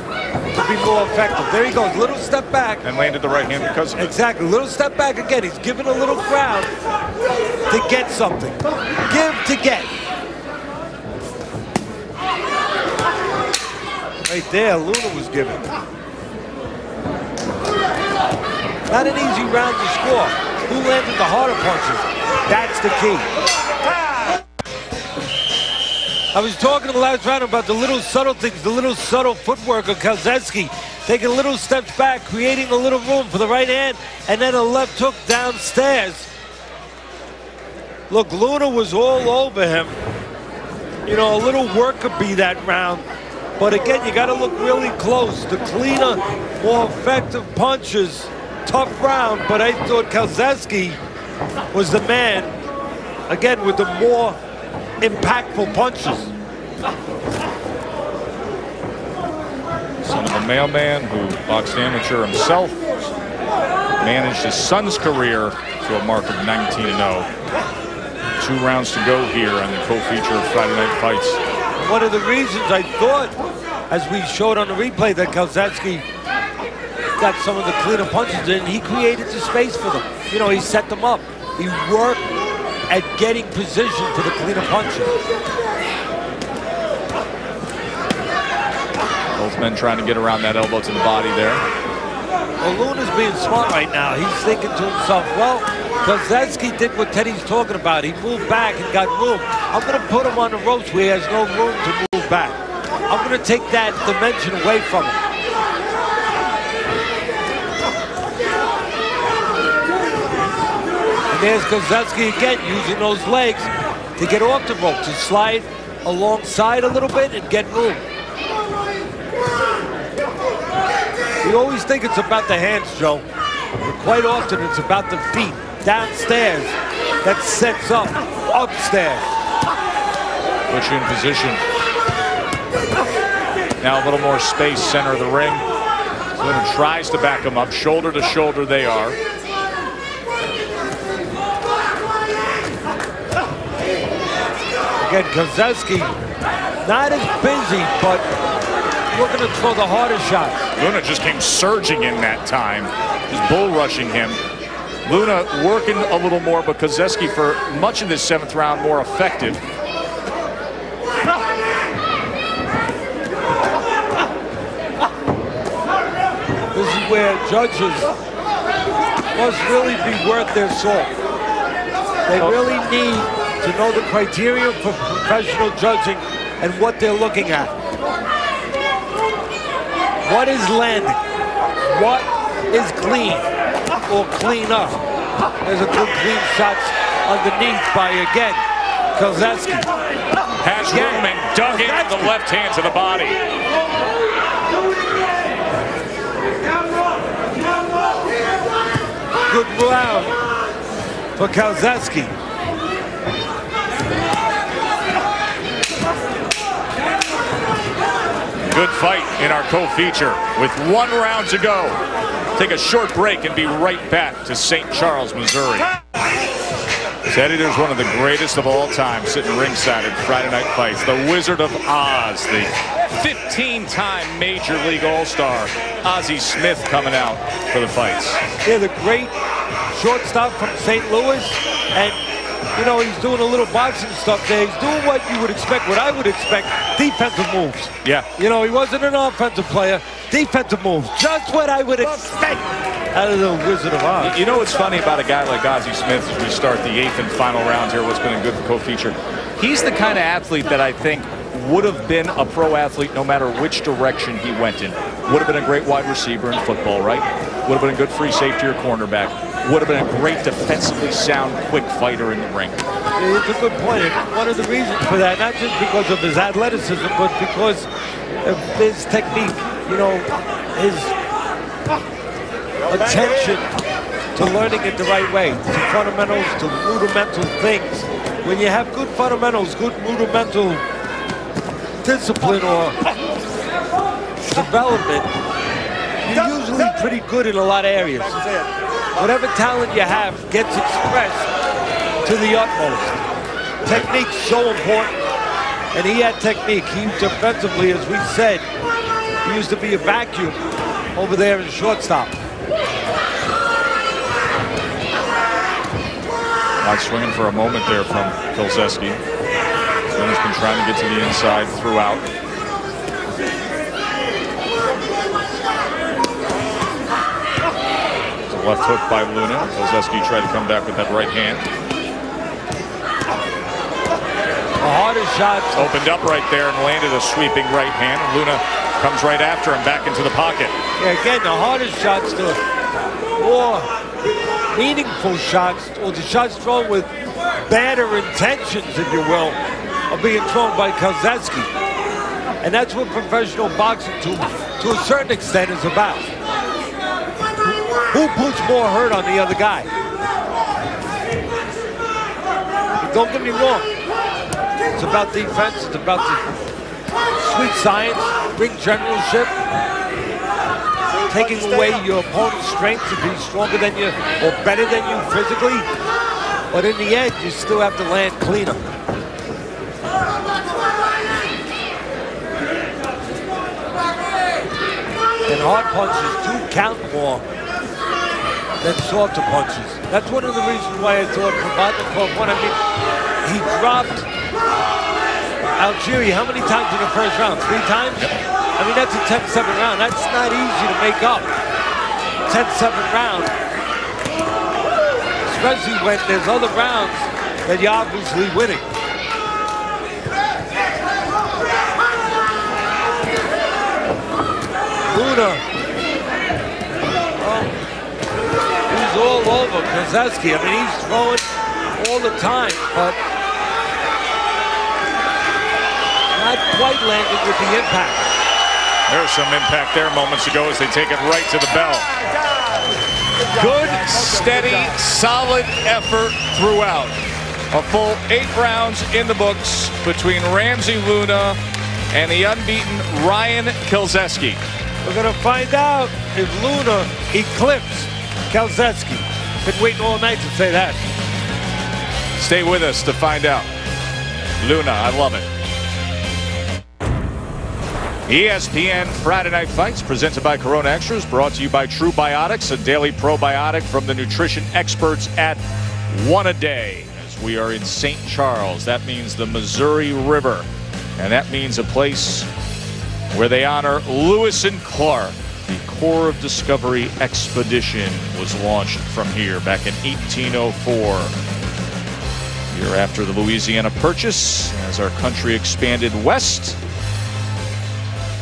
to be more effective. There he goes, little step back. And landed the right hand because of it. Exactly, little step back again. He's giving a little ground to get something. Give to get. Right there, Luna was giving. Not an easy round to score. Who landed the harder punches? That's the key. I was talking in the last round about the little subtle things, the little subtle footwork of Kozeski. Taking little steps back, creating a little room for the right hand, and then a left hook downstairs. Look, Luna was all over him. You know, a little work could be that round. But again, you got to look really close. The cleaner, more effective punches. Tough round, but I thought Keski was the man, again, with the more impactful punches. Son of a mailman who boxed amateur himself, managed his son's career to a mark of 19-0. 2 rounds to go here on the co-feature of Friday Night Fights. One of the reasons I thought, as we showed on the replay, that Keski got some of the cleaner punches in, he created the space for them. You know, he set them up. He worked at getting position for the cleaner punches. Both men trying to get around that elbow to the body there. Well, Luna's being smart right now. He's thinking to himself, well, Keski did what Teddy's talking about. He moved back and got room. I'm going to put him on the ropes where he has no room to move back. I'm going to take that dimension away from him. And there's Keski again, using those legs to get off the rope, to slide alongside a little bit and get room. We always think it's about the hands, Joe, but quite often it's about the feet. Downstairs, that sets up upstairs. Puts you in position. Now a little more space, center of the ring. Luna tries to back him up, shoulder to shoulder they are. Again, Keski, not as busy, but looking to throw the harder shots. Luna just came surging in that time, just bull rushing him. Luna working a little more, but Keski for much of this 7th round more effective. This is where judges must really be worth their salt. They really need to know the criteria for professional judging and what they're looking at. What is landing? What is clean or clean up? There's a good clean shot underneath by, again, Keski. Has room and dug in with the left hand to the body. Good round for Keski. Good fight in our co-feature with 1 round to go. Take a short break and be right back to St. Charles, Missouri. Teddy, there's one of the greatest of all time sitting ringside at Friday Night Fights. The Wizard of Oz, the 15-time Major League All-Star, Ozzie Smith coming out for the fights. Yeah, the great shortstop from St. Louis, and you know, he's doing a little boxing stuff there. He's doing what you would expect, what I would expect, defensive moves. Yeah. You know, he wasn't an offensive player. Defensive moves, just what I would expect out of the Wizard of Oz. You know what's funny about a guy like Ozzie Smith as we start the 8th and final round here, what's been a good co-feature? He's the kind of athlete that I think would have been a pro athlete no matter which direction he went in. Would have been a great wide receiver in football, right? Would have been a good free safety or cornerback. Would have been a great defensively sound, quick fighter in the ring. Yeah, it's a good point. And one of the reasons for that, not just because of his athleticism, but because of his technique. You know, his attention to learning it the right way, to fundamentals, to rudimental things. When you have good fundamentals, good rudimental discipline or development, you're usually pretty good in a lot of areas. Whatever talent you have gets expressed to the utmost. Technique's so important, and he had technique. He defensively, as we said, he used to be a vacuum over there in shortstop. Not swinging for a moment there from Keski. Luna's been trying to get to the inside throughout. Left hook by Luna. Keski tried to come back with that right hand. The hardest shots. Opened up right there and landed a sweeping right hand. And Luna comes right after him back into the pocket. Yeah, again, the hardest shots, the more meaningful shots, or the shots thrown with better intentions, if you will, are being thrown by Kozeski. And that's what professional boxing, to a certain extent, is about. Who puts more hurt on the other guy? Don't get me wrong. It's about defense. It's about the sweet science, ring generalship, taking away your opponent's strength to be stronger than you or better than you physically. But in the end, you still have to land cleaner. And hard punches do count more than softer punches. That's one of the reasons why I thought Provodnikov won. I mean, he dropped Algieri how many times in the first round? 3 times? I mean, that's a 10-7 round. That's not easy to make up. 10-7 round. Especially when there's other rounds that you're obviously winning. Luna. Oh, he's all over Kozeski. I mean, he's throwing all the time, but not quite landing with the impact. There's some impact there moments ago as they take it right to the bell. Good, steady, solid effort throughout. A full 8 rounds in the books between Ramsey Luna and the unbeaten Ryan Kozeski. We're going to find out if Luna eclipsed Kozeski. Been waiting all night to say that. Stay with us to find out. Luna, I love it. ESPN Friday Night Fights presented by Corona Extras, brought to you by True Biotics, a daily probiotic from the nutrition experts at One a Day. As we are in St. Charles, that means the Missouri River, and that means a place where they honor Lewis and Clark. The Corps of Discovery expedition was launched from here back in 1804. Year after the Louisiana Purchase, as our country expanded west.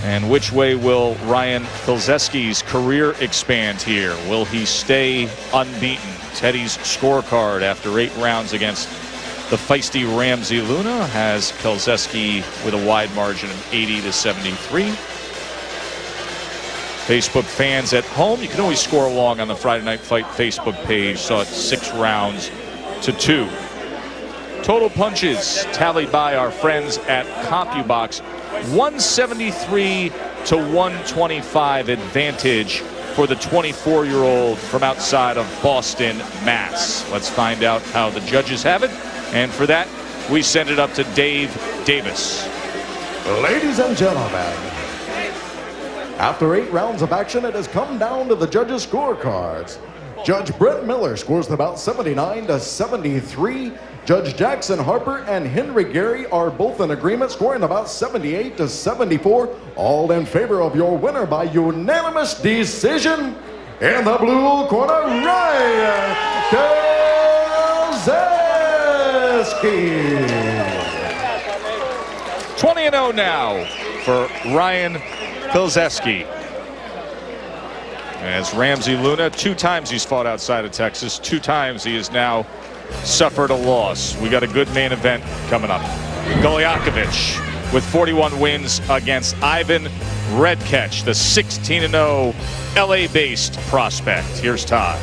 And which way will Ryan Kozeski's career expand here? Will he stay unbeaten? Teddy's scorecard after 8 rounds against the feisty Ramsey Luna has Kozeski with a wide margin of 80-73. Facebook fans at home, you can always score along on the Friday Night Fight Facebook page. Saw it 6 rounds to 2. Total punches tallied by our friends at CompuBox. 173 to 125 advantage for the 24-year-old from outside of Boston, Mass. Let's find out how the judges have it. And for that, we send it up to Dave Davis. Ladies and gentlemen, after 8 rounds of action, it has come down to the judges' scorecards. Judge Brett Miller scores the bout 79-73. Judge Jackson Harper and Henry Gary are both in agreement, scoring about 78-74, all in favor of your winner by unanimous decision. In the blue corner, Ryan Kozeski. 20-0 now for Ryan Kozeski. As Ramsey Luna, 2 times he's fought outside of Texas, 2 times he has now suffered a loss. We got a good main event coming up. Gakovic with 41 wins against Ivan Redkech, the 16-0 LA-based prospect. Here's Todd.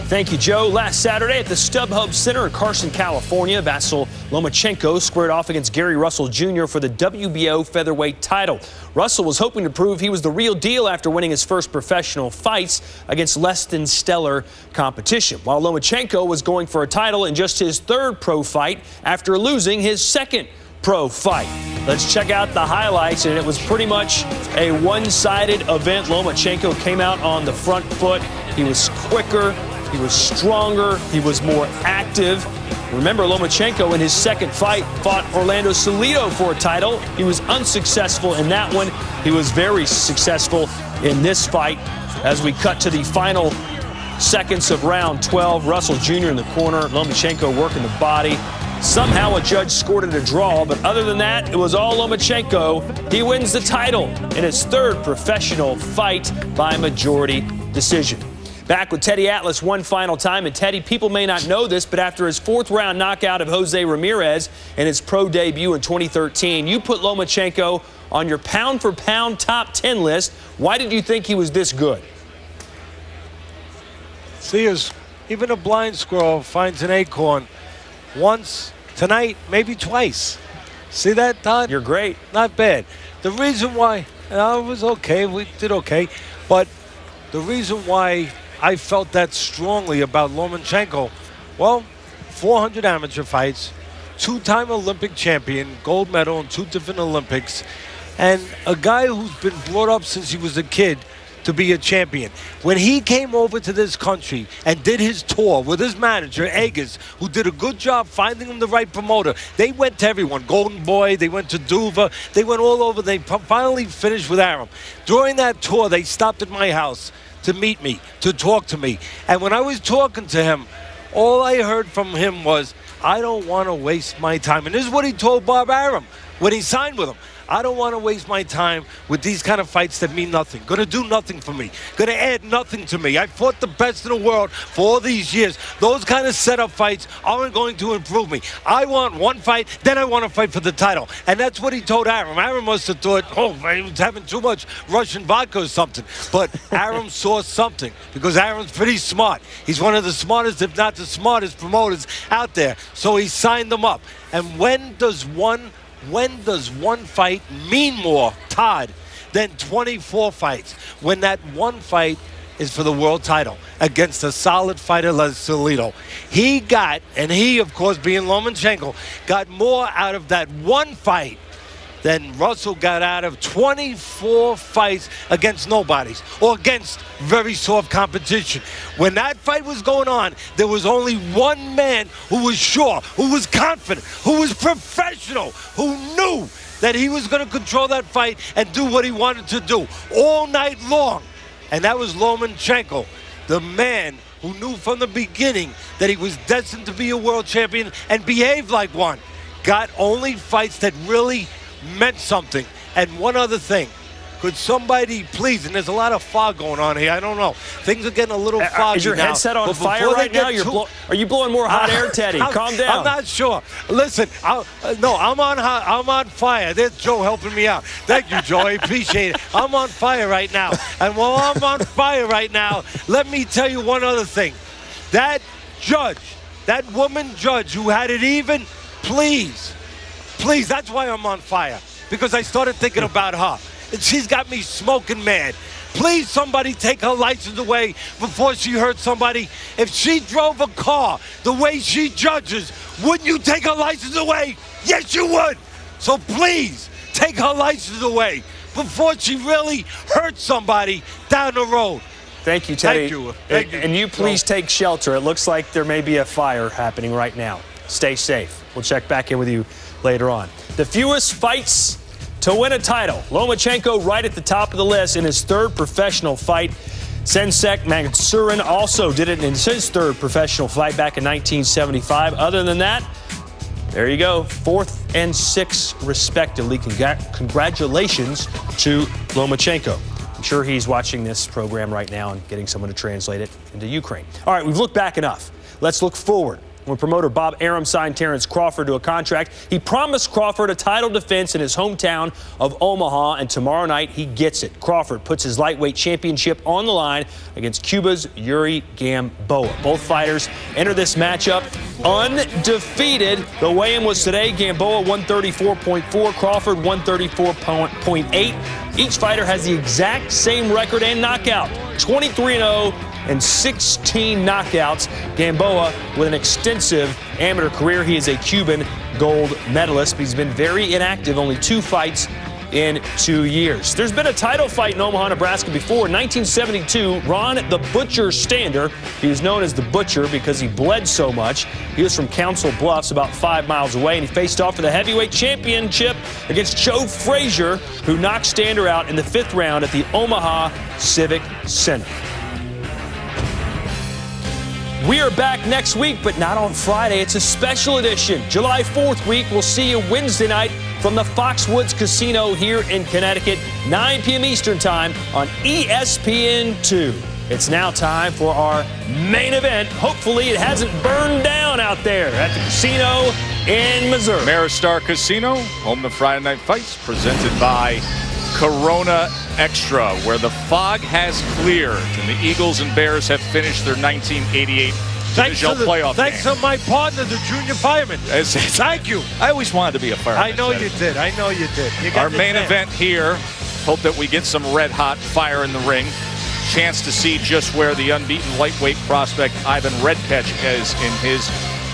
Thank you, Joe. Last Saturday at the StubHub Center in Carson, California, Vasyl Lomachenko squared off against Gary Russell Jr. for the WBO featherweight title. Russell was hoping to prove he was the real deal after winning his first professional fights against less than stellar competition, while Lomachenko was going for a title in just his 3rd pro fight after losing his 2nd pro fight. Let's check out the highlights, and it was pretty much a one-sided event. Lomachenko came out on the front foot. He was quicker. He was stronger. He was more active. Remember, Lomachenko in his 2nd fight fought Orlando Salido for a title. He was unsuccessful in that one. He was very successful in this fight. As we cut to the final seconds of round 12, Russell Jr. in the corner, Lomachenko working the body. Somehow a judge scored it a draw, but other than that, it was all Lomachenko. He wins the title in his 3rd professional fight by majority decision. Back with Teddy Atlas one final time. And Teddy, people may not know this, but after his 4th-round knockout of Jose Ramirez in his pro debut in 2013, you put Lomachenko on your pound-for-pound top 10 list. Why did you think he was this good? See, even a blind squirrel finds an acorn once, tonight, maybe twice. See that, Todd? You're great. Not bad. The reason why, and I was okay, we did okay, but the reason why I felt that strongly about Lomachenko, well, 400 amateur fights, 2-time Olympic champion, gold medal in 2 different Olympics, and a guy who's been brought up since he was a kid to be a champion. When he came over to this country and did his tour with his manager, Eggers, who did a good job finding him the right promoter, they went to everyone. Golden Boy, they went to Duva, they went all over. They finally finished with Arum. During that tour, they stopped at my house to meet me, to talk to me. And when I was talking to him, all I heard from him was, I don't want to waste my time. And this is what he told Bob Arum when he signed with him. I don't want to waste my time with these kind of fights that mean nothing. Going to do nothing for me. Going to add nothing to me. I fought the best in the world for all these years. Those kind of setup fights aren't going to improve me. I want one fight, then I want to fight for the title. And that's what he told Arum. Arum must have thought, oh, he was having too much Russian vodka or something. But Arum saw something because Arum's pretty smart. He's one of the smartest, if not the smartest promoters out there. So he signed them up. And when does one fight mean more, Todd, than 24 fights? When that one fight is for the world title against a solid fighter like Salido. He got, and he, of course, being Lomachenko, got more out of that one fight than Russell got out of 24 fights against nobodies or against very soft competition. When that fight was going on, there was only one man who was sure, who was confident, who was professional, who knew that he was going to control that fight and do what he wanted to do all night long. And that was Lomachenko, the man who knew from the beginning that he was destined to be a world champion and behaved like one. Got only fights that really meant something. And one other thing, could somebody please, and there's a lot of fog going on here, I don't know, things are getting a little foggy. Is your now, headset on fire right now? Are you blowing more hot air, Teddy? Calm down. I'm not sure. Listen, no, I'm on fire. There's Joe helping me out. Thank you, Joe. I appreciate it. I'm on fire right now. And while I'm on fire right now, let me tell you one other thing. That judge, that woman judge who had it even, please, that's why I'm on fire. Because I started thinking about her. And she's got me smoking mad. Please, somebody take her license away before she hurt somebody. If she drove a car the way she judges, wouldn't you take her license away? Yes, you would. So please, take her license away before she really hurts somebody down the road. Thank you, Teddy. Thank you. Thank you. And you please take shelter. It looks like there may be a fire happening right now. Stay safe. We'll check back in with you later on. The fewest fights to win a title. Lomachenko right at the top of the list in his 3rd professional fight. Sensek Mansurin also did it in his 3rd professional fight back in 1975. Other than that, there you go. 4th and 6th, respectively. Congratulations to Lomachenko. I'm sure he's watching this program right now and getting someone to translate it into Ukraine. All right, we've looked back enough. Let's look forward. When promoter Bob Arum signed Terrence Crawford to a contract, he promised Crawford a title defense in his hometown of Omaha, and tomorrow night he gets it. Crawford puts his lightweight championship on the line against Cuba's Yuri Gamboa. Both fighters enter this matchup undefeated. The weigh-in was today. Gamboa 134.4, Crawford 134.8. Each fighter has the exact same record and knockout, 23-0. and 16 knockouts. Gamboa with an extensive amateur career. He is a Cuban gold medalist, but he's been very inactive, only 2 fights in 2 years. There's been a title fight in Omaha, Nebraska before. In 1972, Ron the Butcher Stander, he was known as the Butcher because he bled so much. He was from Council Bluffs, about 5 miles away, and he faced off for the heavyweight championship against Joe Frazier, who knocked Stander out in the 5th round at the Omaha Civic Center. We are back next week, but not on Friday. It's a special edition. July 4th week. We'll see you Wednesday night from the Foxwoods Casino here in Connecticut, 9 p.m. Eastern Time on ESPN2. It's now time for our main event. Hopefully it hasn't burned down out there at the casino in Missouri. Maristar Casino, home to Friday Night Fights, presented by Corona Extra, where the fog has cleared and the Eagles and Bears have finished their 1988 divisional playoff Thanks game. to my partner, the junior fireman. Thank you. I always wanted to be a fireman. I know you did. I know you did. You got Our main event here. Hope that we get some red-hot fire in the ring. Chance to see just where the unbeaten lightweight prospect Ivan Redkach is in his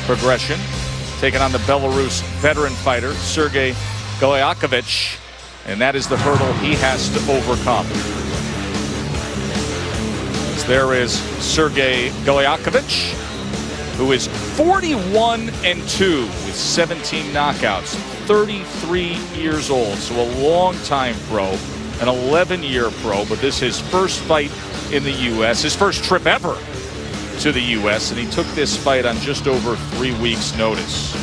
progression. Taking on the Belarus veteran fighter, Sergey Gakovic. And that is the hurdle he has to overcome. There is Sergey Gakovic, who is 41-2 with 17 knockouts, 33 years old, so a long-time pro, an 11-year pro, but this is his first fight in the U.S., his first trip ever to the U.S., and he took this fight on just over 3 weeks' notice.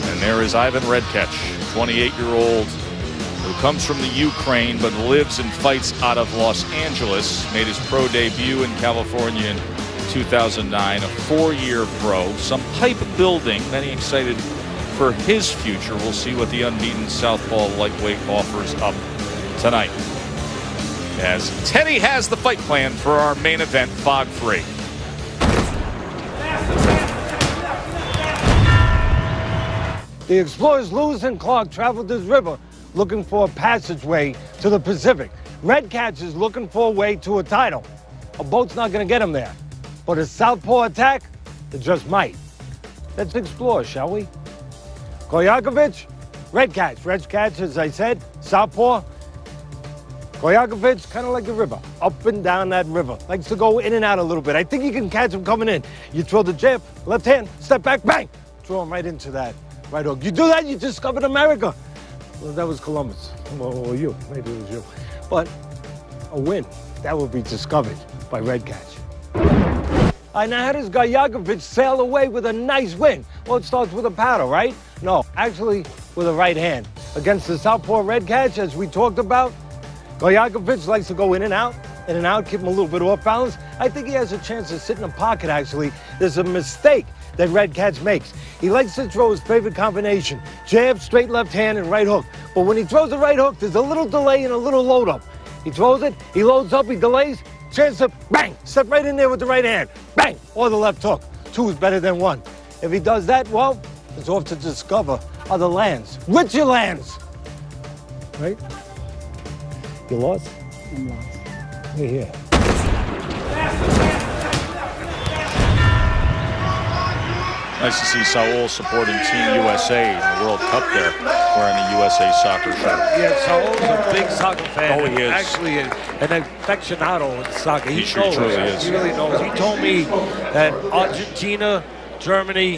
And there is Ivan Redkach, 28-year-old, who comes from the Ukraine but lives and fights out of Los Angeles. Made his pro debut in California in 2009, a 4-year pro. Some hype building, many excited for his future. We'll see what the unbeaten southpaw lightweight offers up tonight, as Teddy has the fight plan for our main event, Fog Free. The explorers Lewis and Clark traveled this river looking for a passageway to the Pacific. Redkach is looking for a way to a title. A boat's not going to get him there. But a southpaw attack, it just might. Let's explore, shall we? Gakovic, Redkach. Redkach, as I said, southpaw. Gakovic, kind of like the river, up and down that river. Likes to go in and out a little bit. I think you can catch him coming in. You throw the jab, left hand, step back, bang! Throw him right into that right hook. You do that, you discovered America. Well, that was Columbus. Or you. Maybe it was you. But a win, that will be discovered by Redkach. All right, now how does Gakovic sail away with a nice win? Well, it starts with a paddle, right? No, actually with a right hand. Against the southpaw Redkach, as we talked about, Gakovic likes to go in and out, keep him a little bit off balance. I think he has a chance to sit in a pocket, actually. There's a mistake that Redkach makes. He likes to throw his favorite combination, jab, straight left hand, and right hook. But when he throws the right hook, there's a little delay and a little load up. He throws it, he loads up, he delays, chance to bang, step right in there with the right hand, bang, or the left hook. 2 is better than 1. If he does that, well, it's off to discover other lands, richer lands. Right? You lost? I'm lost. We're here. Nice to see Saul supporting Team USA in the World Cup there, wearing a USA soccer shirt. Yeah, Saul's a big soccer fan. Oh, he is. Actually, an aficionado in soccer. He truly is. He really knows. He told me that Argentina, Germany,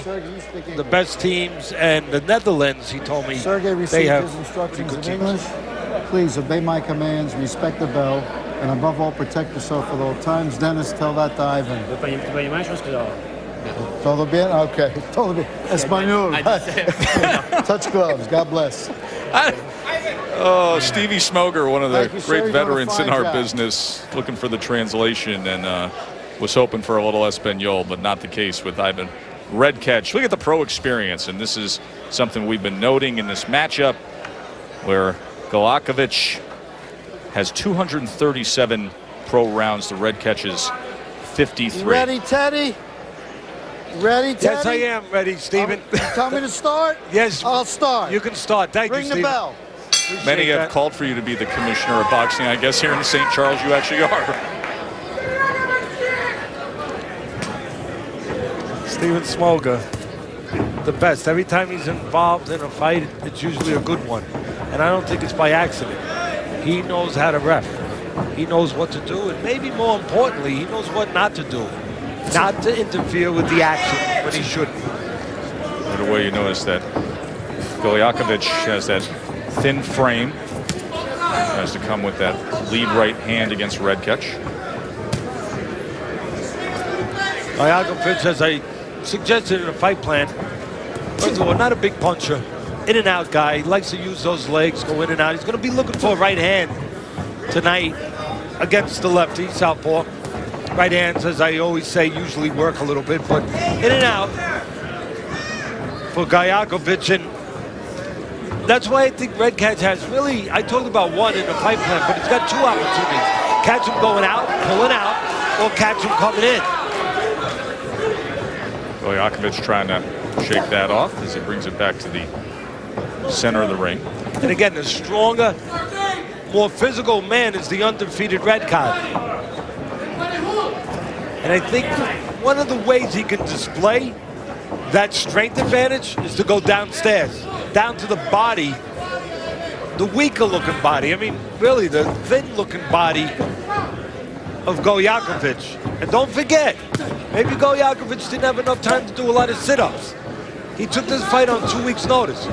the best teams, and the Netherlands, he told me, Sergey they have his instructions pretty good in teams. English. Please obey my commands, respect the bell, and above all, protect yourself at all times. Dennis, tell that to Ivan. Todo bien? Okay. Todo bien. Espanol. Touch gloves. God bless. Oh, Stevie Smoger, one of the Thank you, sir. great You're doing a veterans in fine our job. business, looking for the translation, and was hoping for a little Espanol, but not the case with Ivan Redkach. Look at the pro experience, and this is something we've been noting in this matchup, where Gakovic has 237 pro rounds to Redkach's 53. You ready, Teddy? Ready, Teddy? Yes, I am ready, Stephen. Tell me to start? Yes. I'll start. You can start. Thank Ring you, the Stephen. bell. Many have that. called for you to be the commissioner of boxing. I guess here in St. Charles you actually are. Stephen Smoger, the best. Every time he's involved in a fight, it's usually a good one. And I don't think it's by accident. He knows how to ref. He knows what to do, and maybe more importantly, he knows what not to do. Not to interfere with the action when he shouldn't. Right away you notice that Gakovic has that thin frame. Tries to come with that lead right hand against Redkach. Gakovic, as I suggested in a fight plan, first of all, not a big puncher. In and out guy. He likes to use those legs, go in and out. He's going to be looking for a right hand tonight against the lefty, southpaw. Right hands, as I always say, usually work a little bit, but in and out for Gakovic. And that's why I think Red Catch has really, I talked about one in the fight plan, but it's got two opportunities. Catch him going out, pulling out, or catch him coming in. Gakovic trying to shake that off as he brings it back to the center of the ring. And again, the stronger, more physical man is the undefeated Red Catch. And I think one of the ways he can display that strength advantage is to go downstairs, down to the body, the weaker looking body. I mean, really the thin looking body of Gakovic. And don't forget, maybe Gakovic didn't have enough time to do a lot of sit-ups. He took this fight on 2 weeks' notice.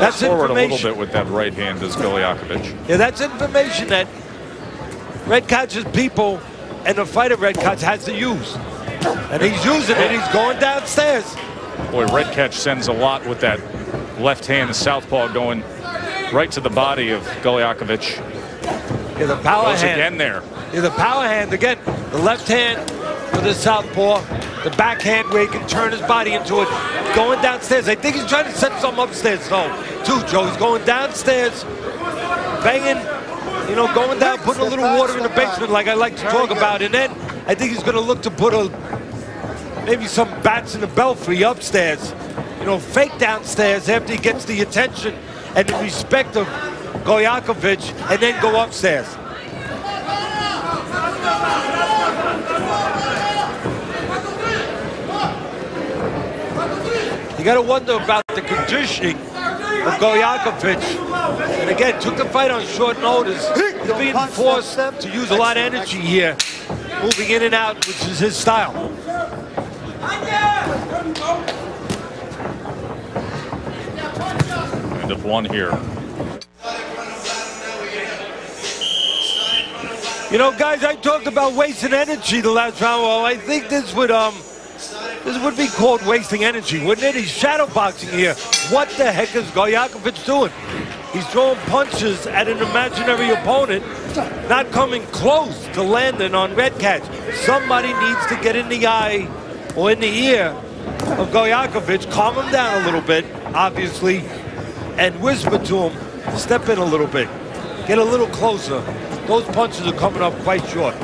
That's forward information. a little bit with that right hand, does Gakovic. Yeah, that's information that Red Catch's people and the fighter Red Catch has to use. And he's using it, he's going downstairs. Boy, Red Catch sends a lot with that left hand, southpaw going right to the body of Gakovic. Yeah, the power Goes hand. again there. Yeah, the power hand again. The left hand for the southpaw. The backhand where he can turn his body into it. Going downstairs. I think he's trying to set something upstairs though, too, Joe. He's going downstairs, banging, you know, going down, putting a little water in the basement like I like to talk about. And then I think he's going to look to put maybe some bats in the belfry upstairs. You know, fake downstairs after he gets the attention and the respect of Gakovic, and then go upstairs. You got to wonder about the conditioning of Gakovic. And again, took the fight on short notice. He's being forced to use a lot of energy here, moving in and out, which is his style. End of one here. You know, guys, I talked about wasting energy the last round. Well, I think this would be called wasting energy, wouldn't it? He's shadowboxing here. What the heck is Gakovic doing? He's throwing punches at an imaginary opponent, not coming close to landing on Red Catch. Somebody needs to get in the eye or in the ear of Gakovic, calm him down a little bit, obviously, and whisper to him, step in a little bit, get a little closer. Those punches are coming up quite short.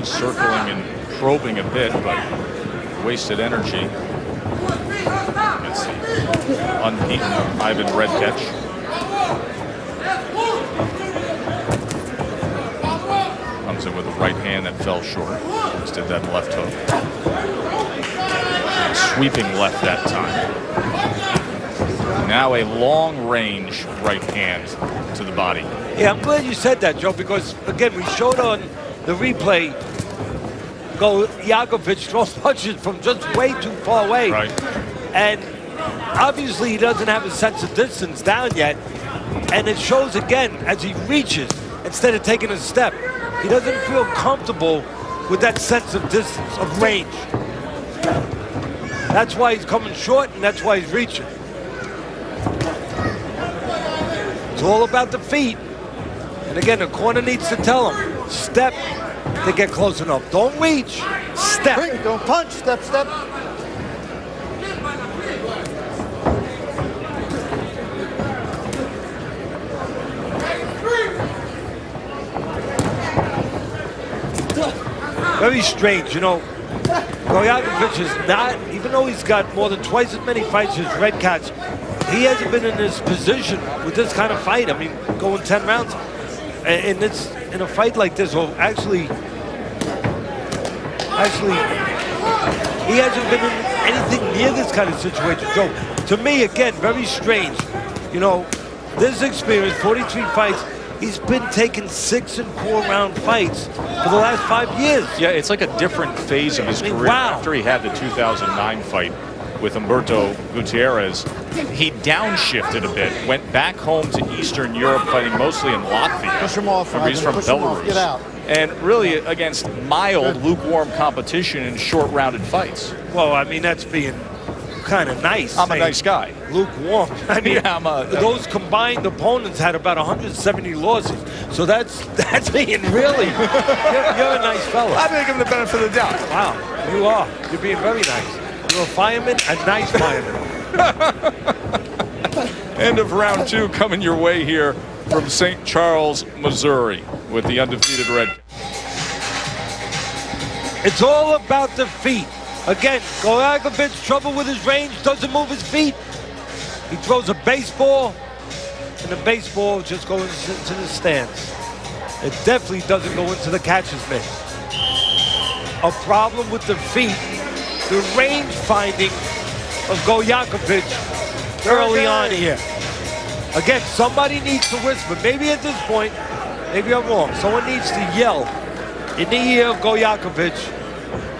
Circling and probing a bit, but wasted energy. It's the unbeaten Ivan Red Catch. Comes in with a right hand that fell short. Instead that left hook. Sweeping left that time. Now a long range right hand to the body. Yeah, I'm glad you said that, Joe, because again, we showed on the replay Gakovic throws punches from just way too far away. Right. And obviously he doesn't have a sense of distance down yet. And it shows again as he reaches instead of taking a step. He doesn't feel comfortable with that sense of distance, of range. That's why he's coming short, and that's why he's reaching. It's all about the feet. And again, the corner needs to tell him, step to get close enough. Don't reach, step. Don't punch, step, step. Very strange, you know. Gakovic is not, even though he's got more than twice as many fights as Red Catch, he hasn't been in this position with this kind of fight. I mean, going 10 rounds. And it's in a fight like this, or actually, he hasn't been in anything near this kind of situation. So, to me, again, very strange. You know, this experience, 43 fights, he's been taking 6- and 4-round fights for the last 5 years. Yeah, it's like a different phase of his career. Wow. After he had the 2009 fight with Humberto Gutierrez. He downshifted a bit, went back home to Eastern Europe, fighting mostly in Latvia. Push him off, He's from push him off. Get out. Belarus. And really against mild, lukewarm competition in short-rounded fights. Well, I mean, that's being kind of nice. I'm a nice guy. Lukewarm. I mean, yeah, those combined opponents had about 170 losses. So that's being really, you're a nice fella. I think I'm the benefit of the doubt. Wow, you are. You're being very nice. You're a fireman, a nice fireman. End of round 2 coming your way here from St. Charles, Missouri, with the undefeated Red. It's all about the feet. Again, Gakovic, trouble with his range, doesn't move his feet. He throws a baseball, and the baseball just goes into the stands. It definitely doesn't go into the catcher's mitt. A problem with the feet, the range finding of Gakovic early on here. Again, somebody needs to whisper. Maybe at this point, maybe I'm wrong. Someone needs to yell in the ear of Gakovic.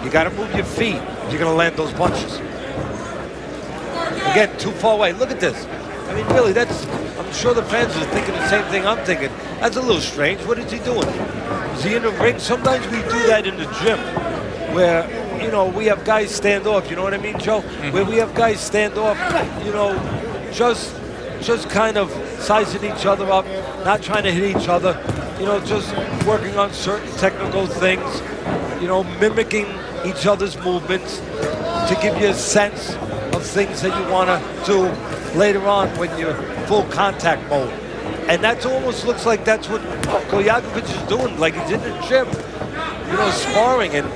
You got to move your feet. You're going to land those punches. Again, too far away. Look at this. I mean, really, I'm sure the fans are thinking the same thing I'm thinking. That's a little strange. What is he doing? Is he in the ring? Sometimes we do that in the gym where, you know, we have guys stand off. You know what I mean, Joe? Where we have guys stand off, you know, just kind of sizing each other up, not trying to hit each other, you know, just working on certain technical things, you know, mimicking each other's movements to give you a sense of things that you want to do later on when you're full contact mode. And that almost looks like that's what Gakovic is doing, like he's in the gym, you know, sparring and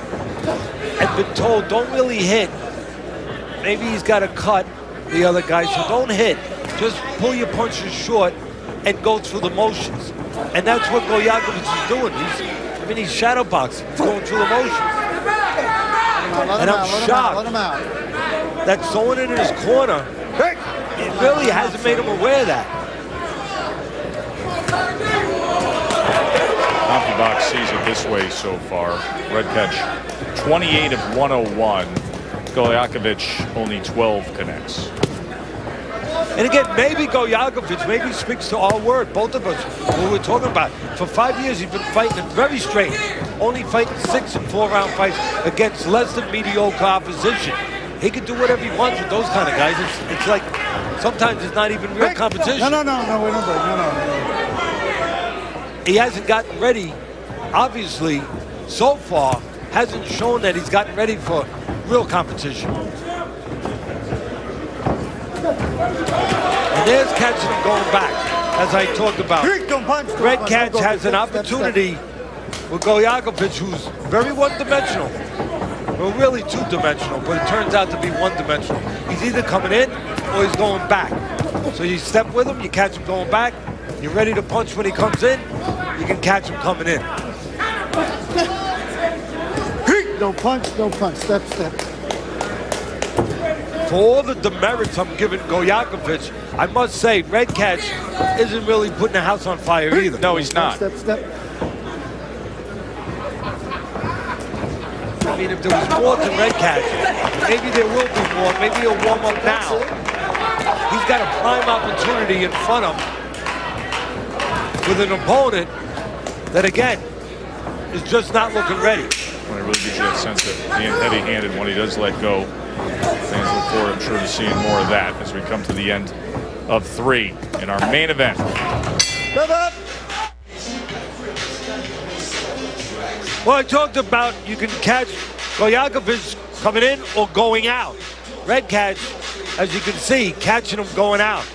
been told don't really hit. Maybe he's got to cut the other guy, so don't hit. Just pull your punches short and go through the motions. And that's what Gakovic is doing. He's shadow boxing. He's going through the motions. And I'm shocked that someone in his corner, it really hasn't made him aware of that. CompuBox sees it this way so far. Red catch, 28 of 101. Gakovic only 12 connects. And again, maybe Gakovic maybe speaks to our word, both of us, what we're talking about. For 5 years, he's been fighting very straight, only fighting 6 and 4-round fights against less than mediocre opposition. He can do whatever he wants with those kind of guys. It's like sometimes it's not even real competition. No, wait, no. He hasn't gotten ready, obviously, so far, hasn't shown that he's gotten ready for real competition. And there's catching him going back, as I talked about. Red Catch has an opportunity with Gakovic, who's very one-dimensional. Well, really two-dimensional, but it turns out to be one-dimensional. He's either coming in or he's going back. So you step with him, you catch him going back, you're ready to punch when he comes in, you can catch him coming in. No punch, step. For all the demerits I'm giving Gakovic, I must say Red Catch isn't really putting the house on fire either. No, he's not. Step. I mean, if there was more to Red Catch, maybe there will be more. Maybe he'll warm up now. He's got a prime opportunity in front of him with an opponent that, again, is just not looking ready. When it really gives you that sense of being heavy-handed when he does let go. Fans look forward, I'm sure, to seeing more of that as we come to the end of 3 in our main event. Well, I talked about you can catch Gakovic coming in or going out. Red Catch, as you can see, catching him going out.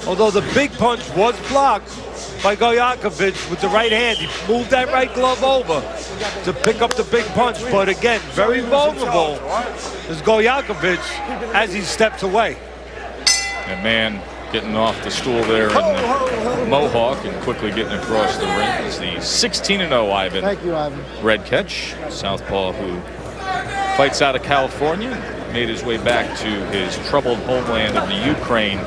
Although the big punch was blocked by Gakovic with the right hand. He moved that right glove over to pick up the big punch. But again, very vulnerable is Gakovic as he steps away. And man getting off the stool there in the Mohawk and quickly getting across the ring is the 16-0 Ivan. Thank you, Ivan. Red Catch, southpaw who fights out of California, made his way back to his troubled homeland of the Ukraine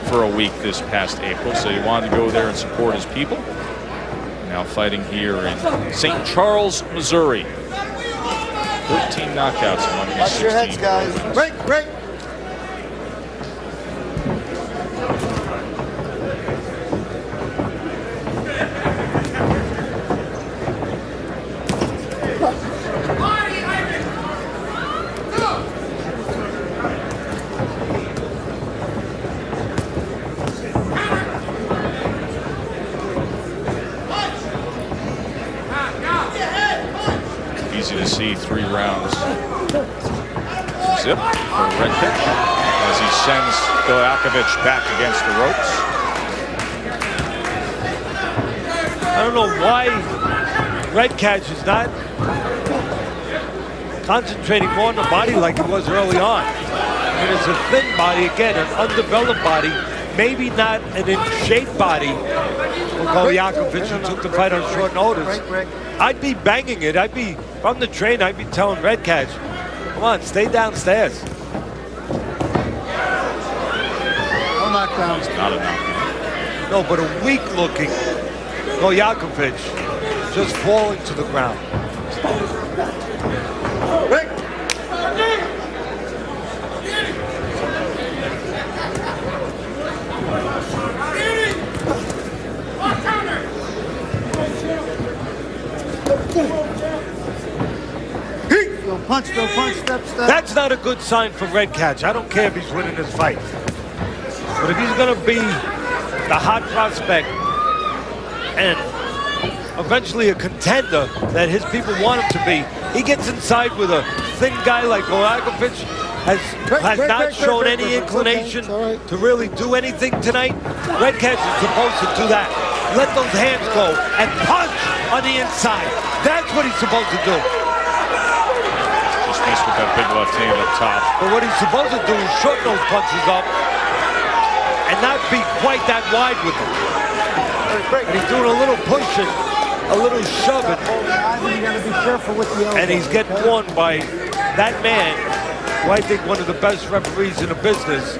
for a week this past April, so he wanted to go there and support his people. Now fighting here in St. Charles, Missouri. 13 knockouts among these Watch 16. your heads, guys. Break, break. Easy to see 3 rounds. Zip for Redkach as he sends Gakovic back against the ropes. I don't know why Redkach is not concentrating more on the body like it was early on. I mean, it's a thin body, again, an undeveloped body, maybe not an in-shape body. Gakovic, who took the fight on short notice. I'd be banging it. I'd be, from the train, I'd be telling Redkach, come on, stay downstairs. No knockdowns. Not a knockdown. No, but a weak-looking Gakovic just falling to the ground. Break. Don't punch, step, step. That's not a good sign for Redkach. I don't care if he's winning this fight. But if he's going to be the hot prospect and eventually a contender that his people want him to be, he gets inside with a thin guy like Gakovic, has not shown any inclination to really do anything tonight. Redkach is supposed to do that. Let those hands go and punch on the inside. That's what he's supposed to do. With that big left hand up top. But what he's supposed to do is shorten those punches up and not be quite that wide with them. And he's doing a little pushing, a little shoving. You gotta be careful with the elbow. And he's getting warned by that man, who I think one of the best referees in the business,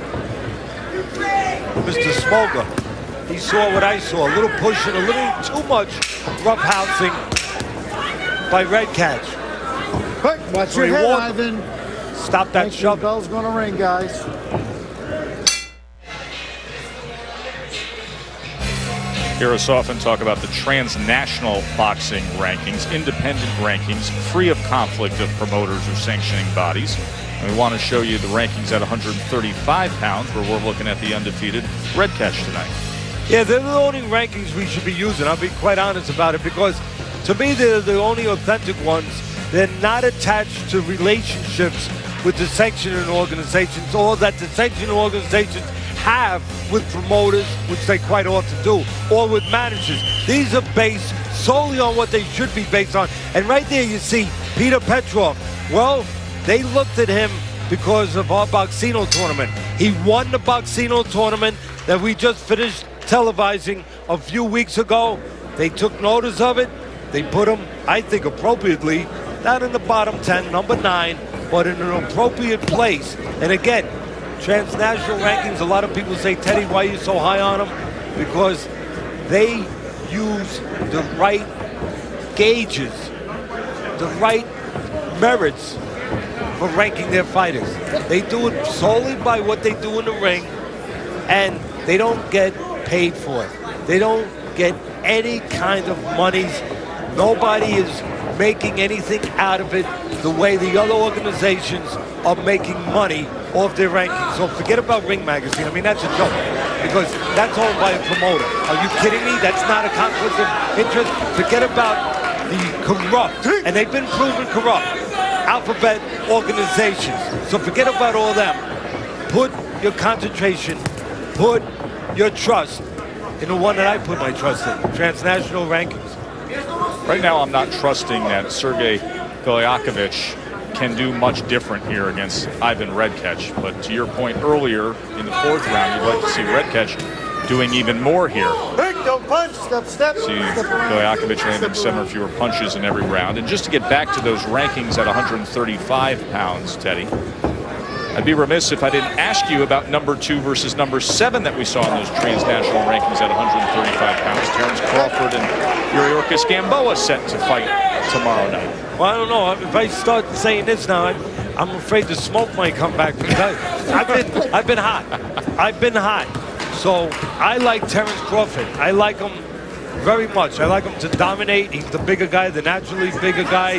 Mr. Smolga. He saw what I saw, a little pushing, a little too much roughhousing by Redkach. Watch your head, Ivan. Stop that shove. The bell's gonna ring, guys. Hear us often talk about the transnational boxing rankings, independent rankings, free of conflict of promoters or sanctioning bodies. And we want to show you the rankings at 135 pounds, where we're looking at the undefeated Redkach tonight. Yeah, they're the only rankings we should be using. I'll be quite honest about it, because to me, they're the only authentic ones. They're not attached to relationships with the sanctioning organizations, or that the sanctioning organizations have with promoters, which they quite often do, or with managers. These are based solely on what they should be based on. And right there you see Peter Petrov. Well, they looked at him because of our Boxino tournament. He won the Boxino tournament that we just finished televising a few weeks ago. They took notice of it. They put him, I think appropriately, not in the bottom 10, number 9, but in an appropriate place. And again, transnational rankings, a lot of people say, Teddy, why are you so high on them? Because they use the right gauges, the right merits for ranking their fighters. They do it solely by what they do in the ring, and they don't get paid for it. They don't get any kind of monies. Nobody is making anything out of it the way the other organizations are making money off their rankings. So forget about Ring Magazine. I mean, that's a joke, because that's owned by a promoter. Are you kidding me? That's not a conflict of interest. Forget about the corrupt, and they've been proven corrupt, alphabet organizations. So forget about all them. Put your concentration, put your trust in the one that I put my trust in, transnational rankings. Right now, I'm not trusting that Sergey Gakovic can do much different here against Ivan Redkach. But to your point earlier in the 4th round, you'd like to see Redkach doing even more here. Break, don't punch, step, step. See Gakovic landing 7 or fewer punches in every round. And just to get back to those rankings at 135 pounds, Teddy, I'd be remiss if I didn't ask you about number 2 versus number 7 that we saw in those transnational rankings at 135 pounds. Terrence Crawford and Yuriorkis Gamboa set to fight tomorrow night. Well, I don't know. If I start saying this now, I'm afraid the smoke might come back. I've been hot. I've been hot. So I like Terrence Crawford. I like him very much. I like him to dominate. He's the bigger guy, the naturally bigger guy.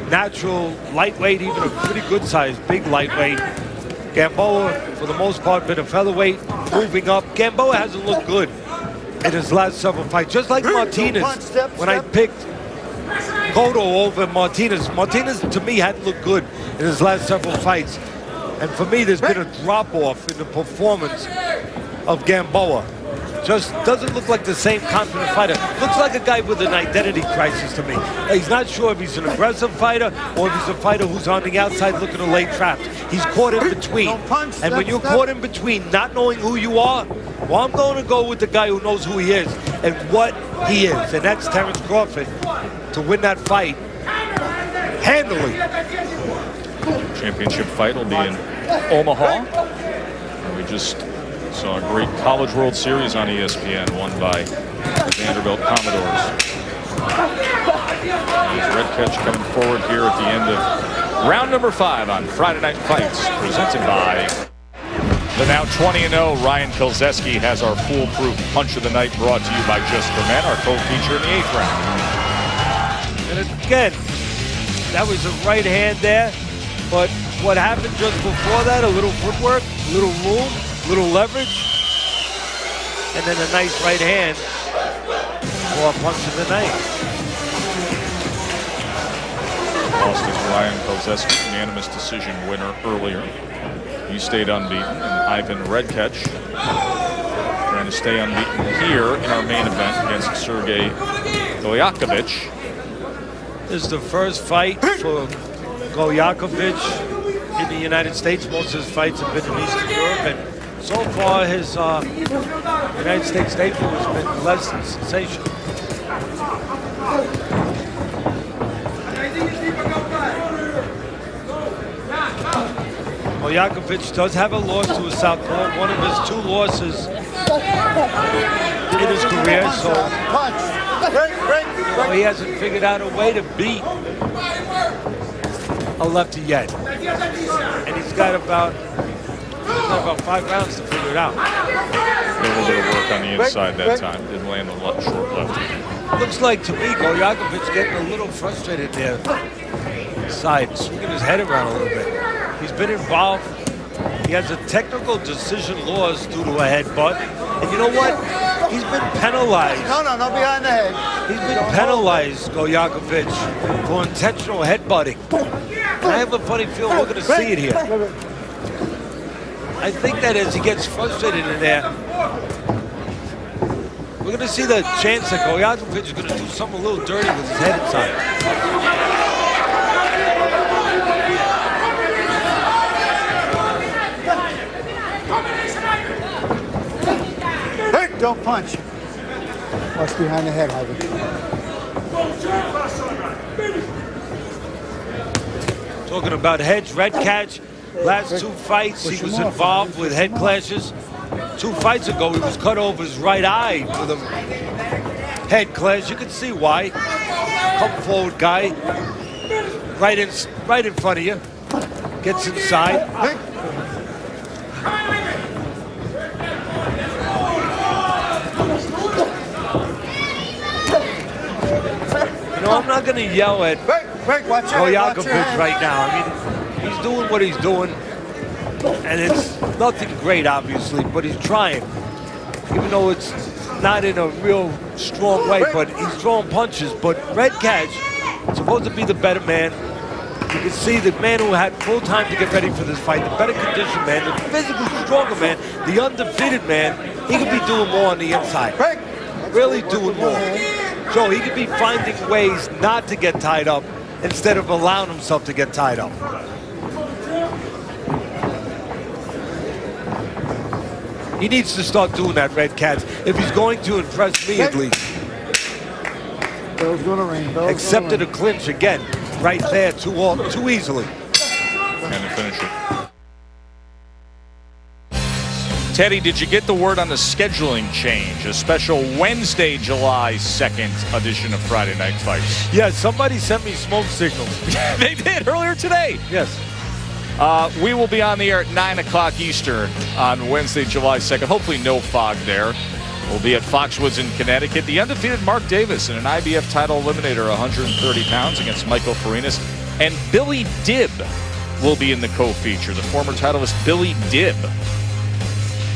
Natural lightweight, even a pretty good size, big lightweight. Gamboa, for the most part, been a featherweight, moving up. Gamboa hasn't looked good in his last several fights. Just like Martinez, when I picked Cotto over Martinez. Martinez, to me, hadn't looked good in his last several fights. And for me, there's been a drop-off in the performance of Gamboa. Just doesn't look like the same confident fighter. Looks like a guy with an identity crisis to me. He's not sure if he's an aggressive fighter or if he's a fighter who's on the outside looking to lay traps. He's caught in between. And when you're caught in between, not knowing who you are, well, I'm going to go with the guy who knows who he is and what he is. And that's Terrence Crawford to win that fight handily. Championship fight will be in Omaha. And we just saw a great College World Series on ESPN, won by the Vanderbilt Commodores. There's Redkach coming forward here at the end of round number 5 on Friday Night Fights, presented by the now 20-0 Ryan Kilzeski. Has our foolproof punch of the night, brought to you by Just for Men, our co-feature in the 8th round. And again, that was a right hand there, but what happened just before that, a little footwork, a little room, little leverage, and then a nice right hand for a punch of the night. Lost his Ryan Kilzeski, unanimous decision winner earlier. He stayed unbeaten, and Ivan Redkach trying to stay unbeaten here in our main event against Sergey Gakovic. This is the first fight for Gakovic in the United States. Most of his fights have been in Eastern Europe, and so far his United States debut has been less than sensational. Gakovic does have a loss to a southpaw, one of his 2 losses in his career, so he hasn't figured out a way to beat a lefty yet. And he's got about 5 rounds to figure it out. A little bit of work on the inside that time. Didn't land a short lefty. Looks like to me Gakovic getting a little frustrated there. Side, swinging his head around a little bit. He's been involved. He has a technical decision loss due to a headbutt. And you know what? He's been penalized. No, behind the head. He's been penalized, Gakovic, for intentional headbutting. And I have a funny feeling we're going to see it here. I think that as he gets frustrated in there, we're going to see the chance that Gakovic is going to do something a little dirty with his head inside. Don't punch. Watch behind the head, Ivan. Talking about heads, Redkach, last 2 fights he was involved with head clashes. 2 fights ago he was cut over his right eye with a head clash. You can see why. Come forward guy, right in front of you, gets inside. I'm not going to yell at Gakovic right now. I mean, he's doing what he's doing, and it's nothing great, obviously, but he's trying. Even though it's not in a real strong way, but he's throwing punches. But Redkach is supposed to be the better man. You can see the man who had full time to get ready for this fight, the better conditioned man, the physically stronger man, the undefeated man. He could be doing more on the inside. Really doing more. So he could be finding ways not to get tied up instead of allowing himself to get tied up. He needs to start doing that, Redkach, if he's going to impress me at least. Bell's gonna ring. Accepted a clinch again, right there, too easily. And to finish it. Teddy, did you get the word on the scheduling change? A special Wednesday, July 2nd edition of Friday Night Fights. Yeah, somebody sent me smoke signals. They did earlier today. Yes. We will be on the air at 9 o'clock Eastern on Wednesday, July 2nd. Hopefully no fog there. We'll be at Foxwoods in Connecticut. The undefeated Mark Davis in an IBF title eliminator, 130 pounds, against Michael Farinas. And Billy Dibb will be in the co-feature. The former titleist Billy Dibb.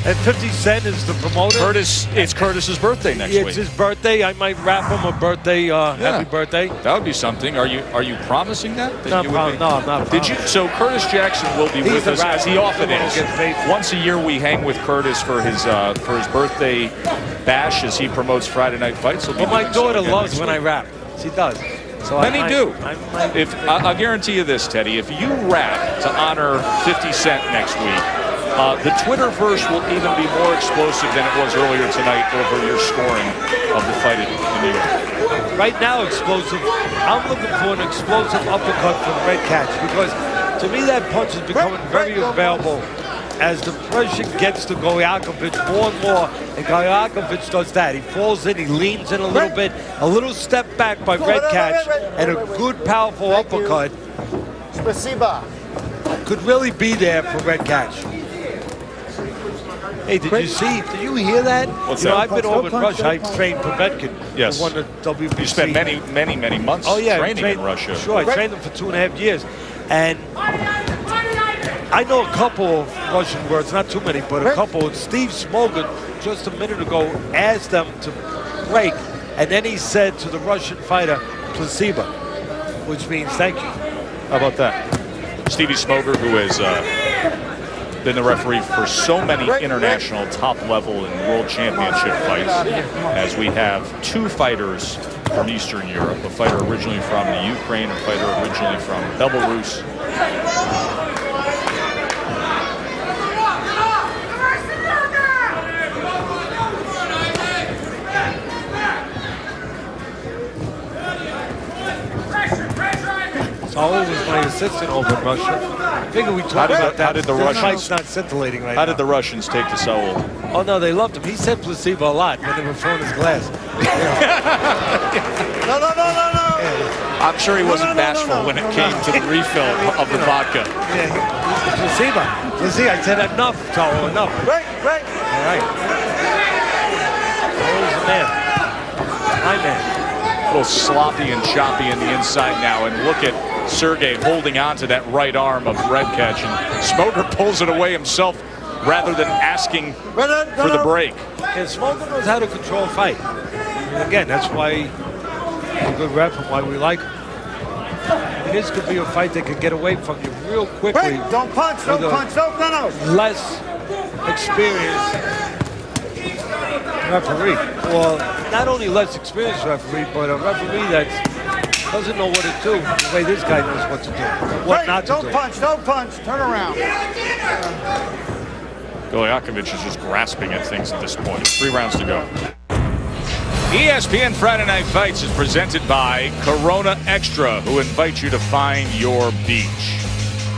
And 50 Cent is the promoter. It's Curtis's birthday next week. It's his birthday. I might rap him a birthday, happy birthday. That would be something. Are you promising that? No, I'm not. Did you? So Curtis Jackson will be with us, as he often is. Once a year, we hang with Curtis for his birthday bash as he promotes Friday Night Fights. Well, my daughter loves when I rap. She does. So Many do. I'll guarantee you this, Teddy. If you rap to honor 50 Cent next week, the Twitterverse will even be more explosive than it was earlier tonight over your scoring of the fight in New York. Right now, explosive. I'm looking for an explosive uppercut from Red Catch because, to me, that punch is becoming very available as the pressure gets to Gakovic more and more, and Gakovic does that. He falls in, he leans in a little bit, a little step back by Red Catch, and a good, powerful uppercut could really be there for Red Catch. Hey, did you hear that? What's that? I've been over in Russia. I trained Povetkin. Yes. Who won the WBC. You spent many months training in Russia. Sure, I trained him for 2.5 years. And I know a couple of Russian words, not too many, but a couple. Steve Smogan, just a minute ago, asked them to break, and then he said to the Russian fighter, placebo, which means thank you. How about that? Stevie Smoger, who has been the referee for so many international top-level and world championship fights, as we have two fighters from Eastern Europe, a fighter originally from the Ukraine, a fighter originally from Belarus. Saul was my assistant over in Russia. I figure we talked about that. How did the Russians? Fight's not scintillating right now. How did the Russians take to Saul? Oh no, they loved him. He said placebo a lot when they were throwing his glass. No. I'm sure he wasn't bashful when it came to the refill of the vodka. Yeah, placebo. Placebo. I said enough, Saul. Enough. Right. All right. Saul's the man. My man. A little sloppy and choppy in the inside now, and look at Sergey holding on to that right arm of Red Catch, and Smoker pulls it away himself rather than asking for the break. Yeah, Smoker knows how to control a fight. And again, that's why he's a good ref and why we like him. And this could be a fight that could get away from you real quickly. Wait, don't punch, no. Less experienced referee. Well, not only less experienced referee, but a referee that doesn't know what to do the way this guy knows what to do. What not to do. Don't punch, turn around. Gakovic is just grasping at things at this point. 3 rounds to go. ESPN Friday Night Fights is presented by Corona Extra, who invite you to find your beach.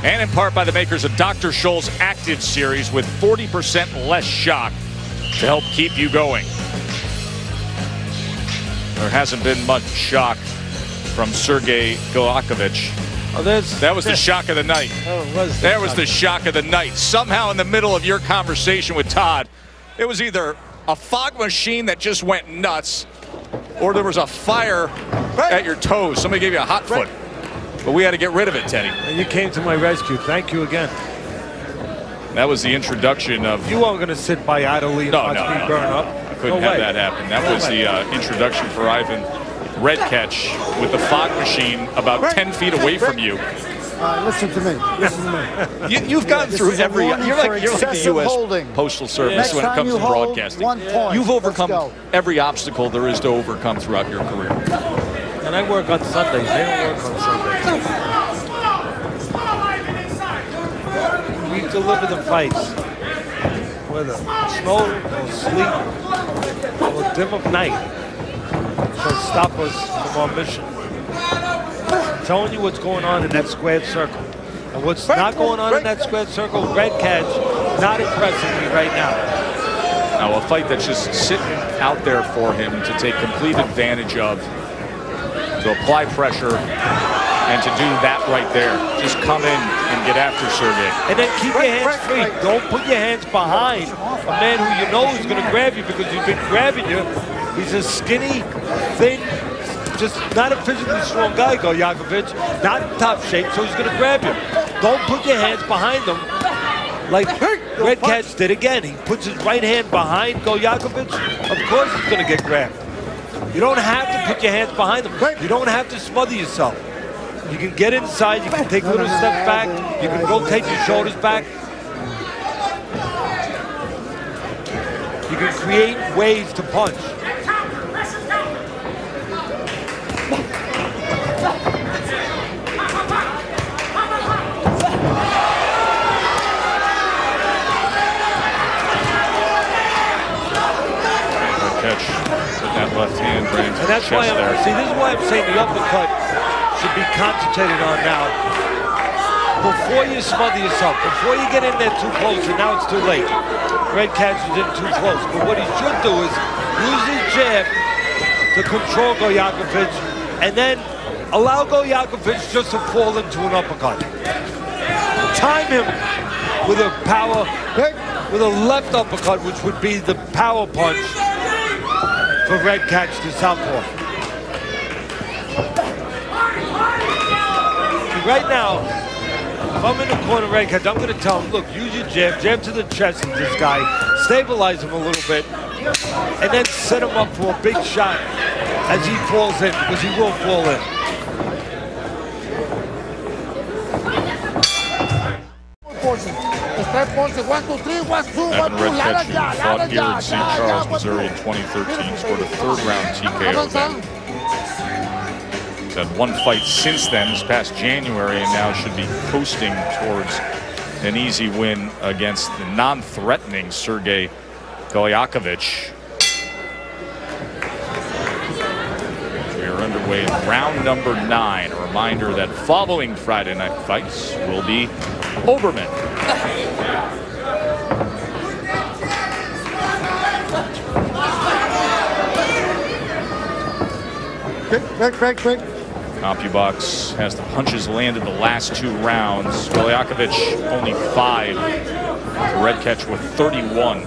And in part by the makers of Dr. Scholl's Active Series with 40% less shock to help keep you going. There hasn't been much shock from Sergey Gakovic. Oh, that was the shock of the night. That was the shock of the night. Somehow in the middle of your conversation with Todd, it was either a fog machine that just went nuts, or there was a fire at your toes. Somebody gave you a hot foot. But we had to get rid of it, Teddy. And you came to my rescue. Thank you again. That was the introduction of... You weren't going to sit by idly and watch me burn up. I couldn't have that happen. That was the introduction for Ivan Red Catch with the fog machine about 10 feet away from you. Listen to me. You've gone through every... You're like the U.S. Postal Service when it comes to broadcasting. You've overcome every obstacle there is to overcome throughout your career. And I work on Sundays. They don't work on Sundays. We deliver the fights. Whether snow or sleet or dim of night shall stop us from our mission. I'm telling you what's going on in that squared circle. And what's not going on in that squared circle, Red Catch not impressing me right now. Now, a fight that's just sitting out there for him to take complete advantage of, to apply pressure, and to do that right there. Just come in and get after Sergey. And then keep your hands free. Don't put your hands behind a man who you know is going to grab you, because he's been grabbing you. He's a skinny, thin, just not a physically strong guy, Gakovic. Not in top shape, so he's going to grab you. Don't put your hands behind him like Red Catch did again. He puts his right hand behind Gakovic. Of course he's going to get grabbed. You don't have to put your hands behind him. You don't have to smother yourself. You can get inside, you can take little steps back, you can rotate your shoulders back. You can create ways to punch. Catch with that left hand, brains. And that's why this is why I'm saying the uppercut should be concentrated on now. Before you smother yourself, before you get in there too close, and now it's too late. Red Catch is in too close. But what he should do is use his jab to control Gakovic, and then allow Gakovic just to fall into an uppercut. Time him with a power, with a left uppercut, which would be the power punch for Red Catch to southpaw. Right now, if I'm in the corner of Red Catch, I'm going to tell him, look, use your jab to the chest of this guy, stabilize him a little bit, and then set him up for a big shot as he falls in, because he will fall in. Evan Red Catch, who fought here in St. Charles, Missouri in 2013, scored a third-round TKO then. He's had one fight since then, this past January, and now should be coasting towards an easy win against the non-threatening Sergey Gakovic. We are underway in round number 9. A reminder that following Friday night fights will be Oberman. Quick. CompuBox has the punches landed the last 2 rounds. Gakovic only 5. Red Catch with 31.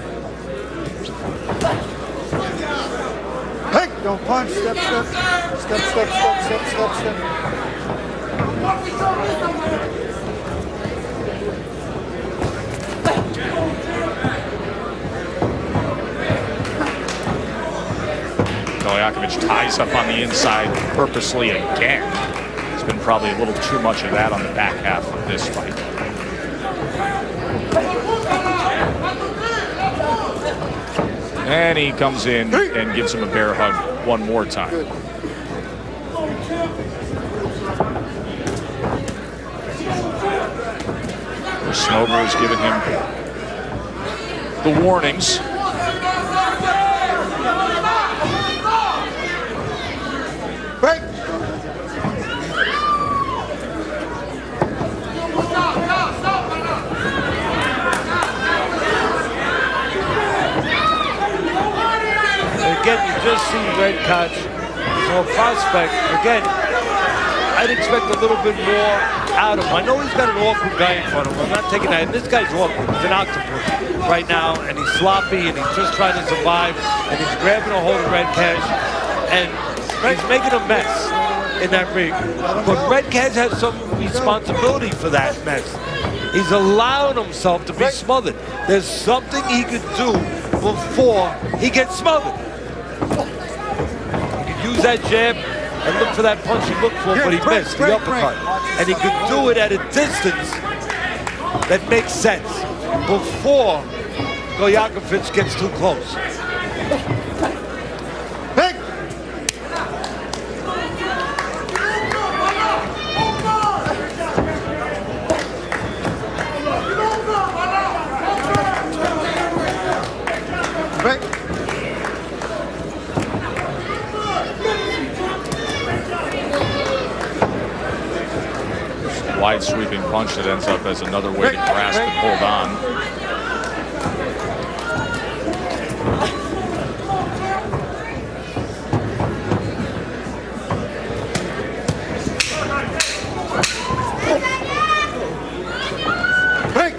Hey, don't punch. Step. Gakovic ties up on the inside purposely again. There's been probably a little too much of that on the back half of this fight. And he comes in and gives him a bear hug one more time. Smoger has given him the warnings. Break. Again, you just see Red Catch, so a prospect. Again, I'd expect a little bit more out of him. I know he's got an awkward guy in front of him. I'm not taking that. And this guy's awkward. He's an octopus right now, and he's sloppy, and he's just trying to survive, and he's grabbing a hold of Red Catch, and he's making a mess in that ring. But Red Catch has some responsibility for that mess. He's allowing himself to be smothered. There's something he could do before he gets smothered. He could use that jab and look for that punch he looked for, but he missed the uppercut. And he could do it at a distance that makes sense before Gakovic gets too close. Wide sweeping punch that ends up as another way to grasp and hold on.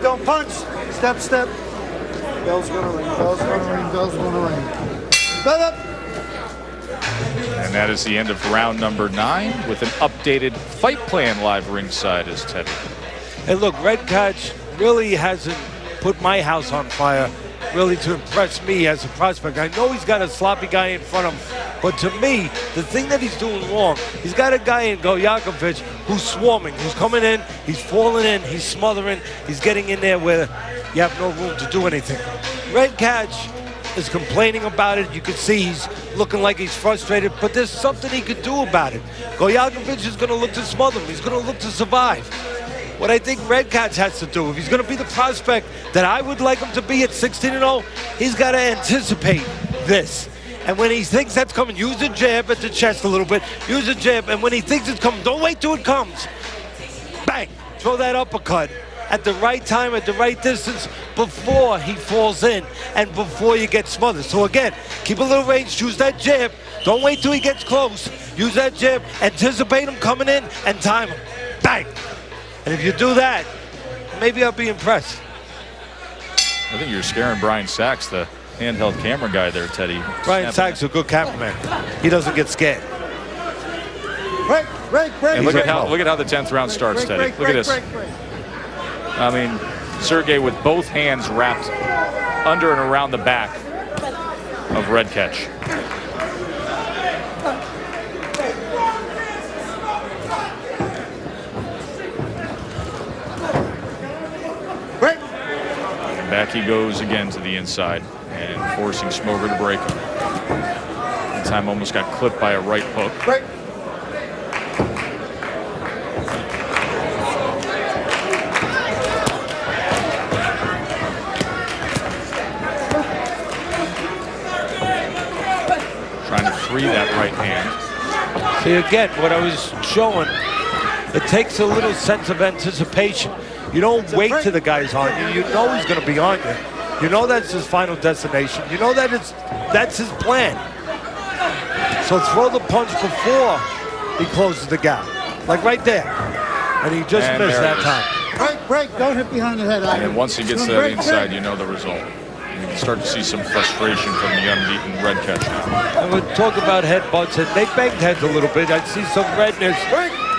don't punch. Step, step. Bell's gonna ring, bell's gonna ring, bell's gonna ring. Bell up. And that is the end of round number 9 with an updated fight plan live ringside as Teddy. Hey, look, Redkach really hasn't put my house on fire really to impress me as a prospect. I know he's got a sloppy guy in front of him, but to me, the thing that he's doing wrong, he's got a guy in Gakovic who's swarming, who's coming in, he's falling in, he's smothering, he's getting in there where you have no room to do anything. Redkach is complaining about it. You can see he's looking like he's frustrated, but there's something he could do about it. Gakovic is going to look to smother him. He's going to look to survive. What I think Redkach has to do, if he's going to be the prospect that I would like him to be at 16-0, he's got to anticipate this. And when he thinks that's coming, use a jab at the chest a little bit. Use a jab, and when he thinks it's coming, don't wait till it comes. Bang! Throw that uppercut at the right time, at the right distance, before he falls in and before you get smothered. So again, keep a little range, use that jab. Don't wait till he gets close. Use that jab, anticipate him coming in, and time him. Bang! And if you do that, maybe I'll be impressed. I think you're scaring Brian Sachs, the handheld camera guy there, Teddy. Brian Sachs is a good cameraman. He doesn't get scared. Break. And look at how the 10th round starts, Teddy. Look at this. I mean, Sergey with both hands wrapped under and around the back of Redkach. Back he goes again to the inside and forcing Smoger to break him. That time almost got clipped by a right hook. Break. Trying to free that right hand. See, again, what I was showing, it takes a little sense of anticipation. You don't wait till the guy's on you. You know he's going to be on you. You know that's his final destination. You know that that's his plan. So throw the punch before he closes the gap. Like right there. And he just missed that time. Break. Don't hit behind the head. And once he gets to that inside, you know the result. You can start to see some frustration from the unbeaten Redkach. And we'll talk about headbutts, and they banged heads a little bit. I see some redness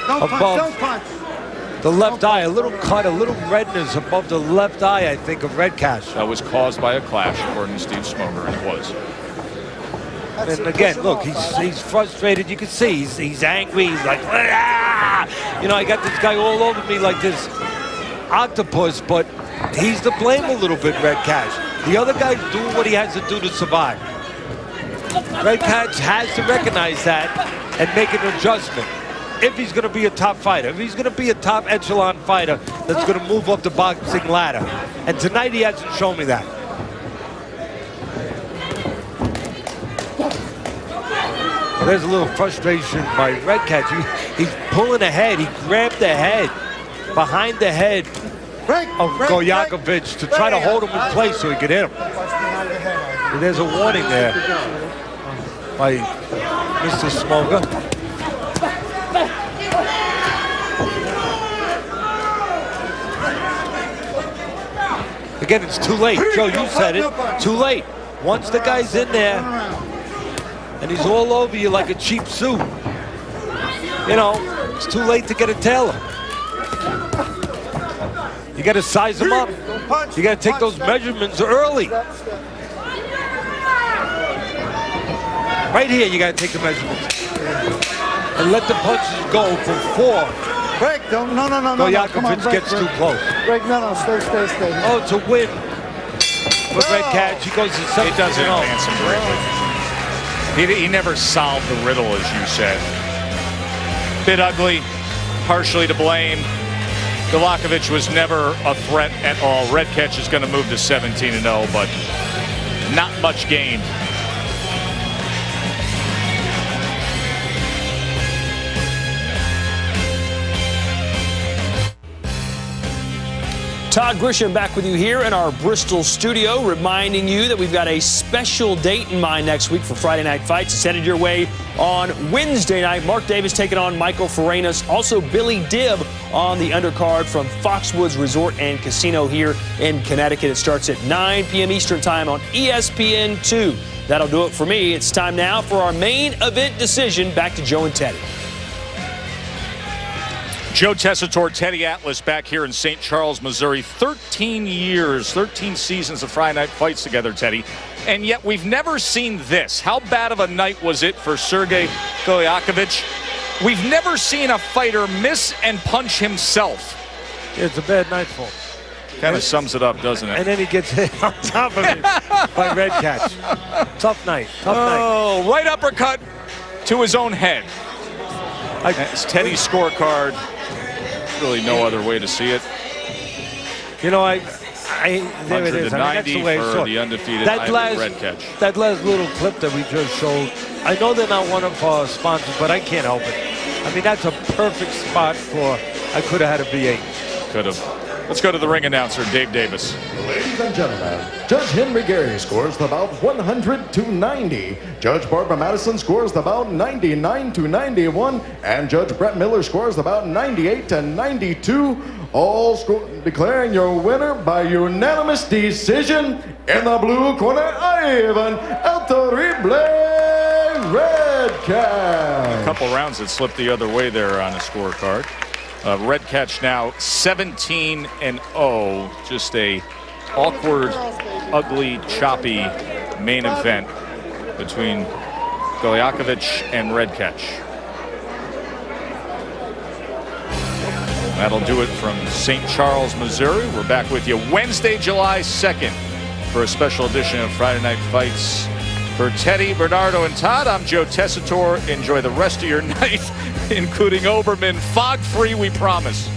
above the left eye, a little cut, a little redness above the left eye, I think, of Redkach. That was caused by a clash, according to Steve Smoger, and it was. And again, look, he's frustrated. You can see he's angry. He's like, ah! You know, I got this guy all over me like this octopus, but he's to blame a little bit, Redkach. The other guy's doing what he has to do to survive. Redkach has to recognize that and make an adjustment. If he's going to be a top fighter, if he's going to be a top echelon fighter that's going to move up the boxing ladder. And tonight he hasn't shown me that. Well, there's a little frustration by Redkach. He's pulling ahead. He grabbed the head, behind the head of Gakovic to try to hold him in place so he could hit him. And there's a warning there by Mr. Smoger. Again, it's too late. Joe, you said it. Too late. Once the guy's in there and he's all over you like a cheap suit, you know, it's too late to get a tailor. You got to size him up. You got to take those measurements early. Right here, you got to take the measurements. And let the punches go before Break, don't, no. Gakovic gets too close. Break, no, stay. Oh, it's a win for Redkach. He goes to 17-0. It doesn't advance him greatly. He never solved the riddle, as you said. Bit ugly, partially to blame. Gakovic was never a threat at all. Redkach is going to move to 17-0, but not much gained. Todd Grisham back with you here in our Bristol studio, reminding you that we've got a special date in mind next week for Friday Night Fights. It's headed your way on Wednesday night. Mark Davis taking on Michael Farinas. Also, Billy Dibb on the undercard from Foxwoods Resort and Casino here in Connecticut. It starts at 9 p.m. Eastern Time on ESPN 2. That'll do it for me. It's time now for our main event decision. Back to Joe and Teddy. Joe Tessitore, Teddy Atlas back here in St. Charles, Missouri. 13 years, 13 seasons of Friday Night Fights together, Teddy. And yet we've never seen this. How bad of a night was it for Sergey Gakovic? We've never seen a fighter miss and punch himself. It's a bad night for him. Kind of sums it up, doesn't it? And then he gets hit on top of it by Red Catch. Tough night. Tough night. Oh, right uppercut to his own head. That's Teddy's scorecard. Really no other way to see it. You know, there it is. 190 that's the way for the undefeated Red Catch. That last little clip that we just showed, I know they're not one of our sponsors, but I can't help it. I mean, that's a perfect spot for, I could have had a V8. Could have. Let's go to the ring announcer, Dave Davis. Ladies and gentlemen, Judge Henry Gary scores the bout 100 to 90. Judge Barbara Madison scores the bout 99 to 91. And Judge Brett Miller scores the bout 98 to 92. All declaring your winner by unanimous decision in the blue corner, Ivan El Terrible Red Catch. A couple rounds that slipped the other way there on the scorecard. Red Catch now 17-0. Just a awkward, ugly, choppy main event between Gakovic and Red Catch. That'll do it from St. Charles, Missouri. We're back with you Wednesday, July 2nd for a special edition of Friday Night Fights. For Teddy, Bernardo, and Todd, I'm Joe Tessitore. Enjoy the rest of your night, including Oberman. Fog-free, we promise.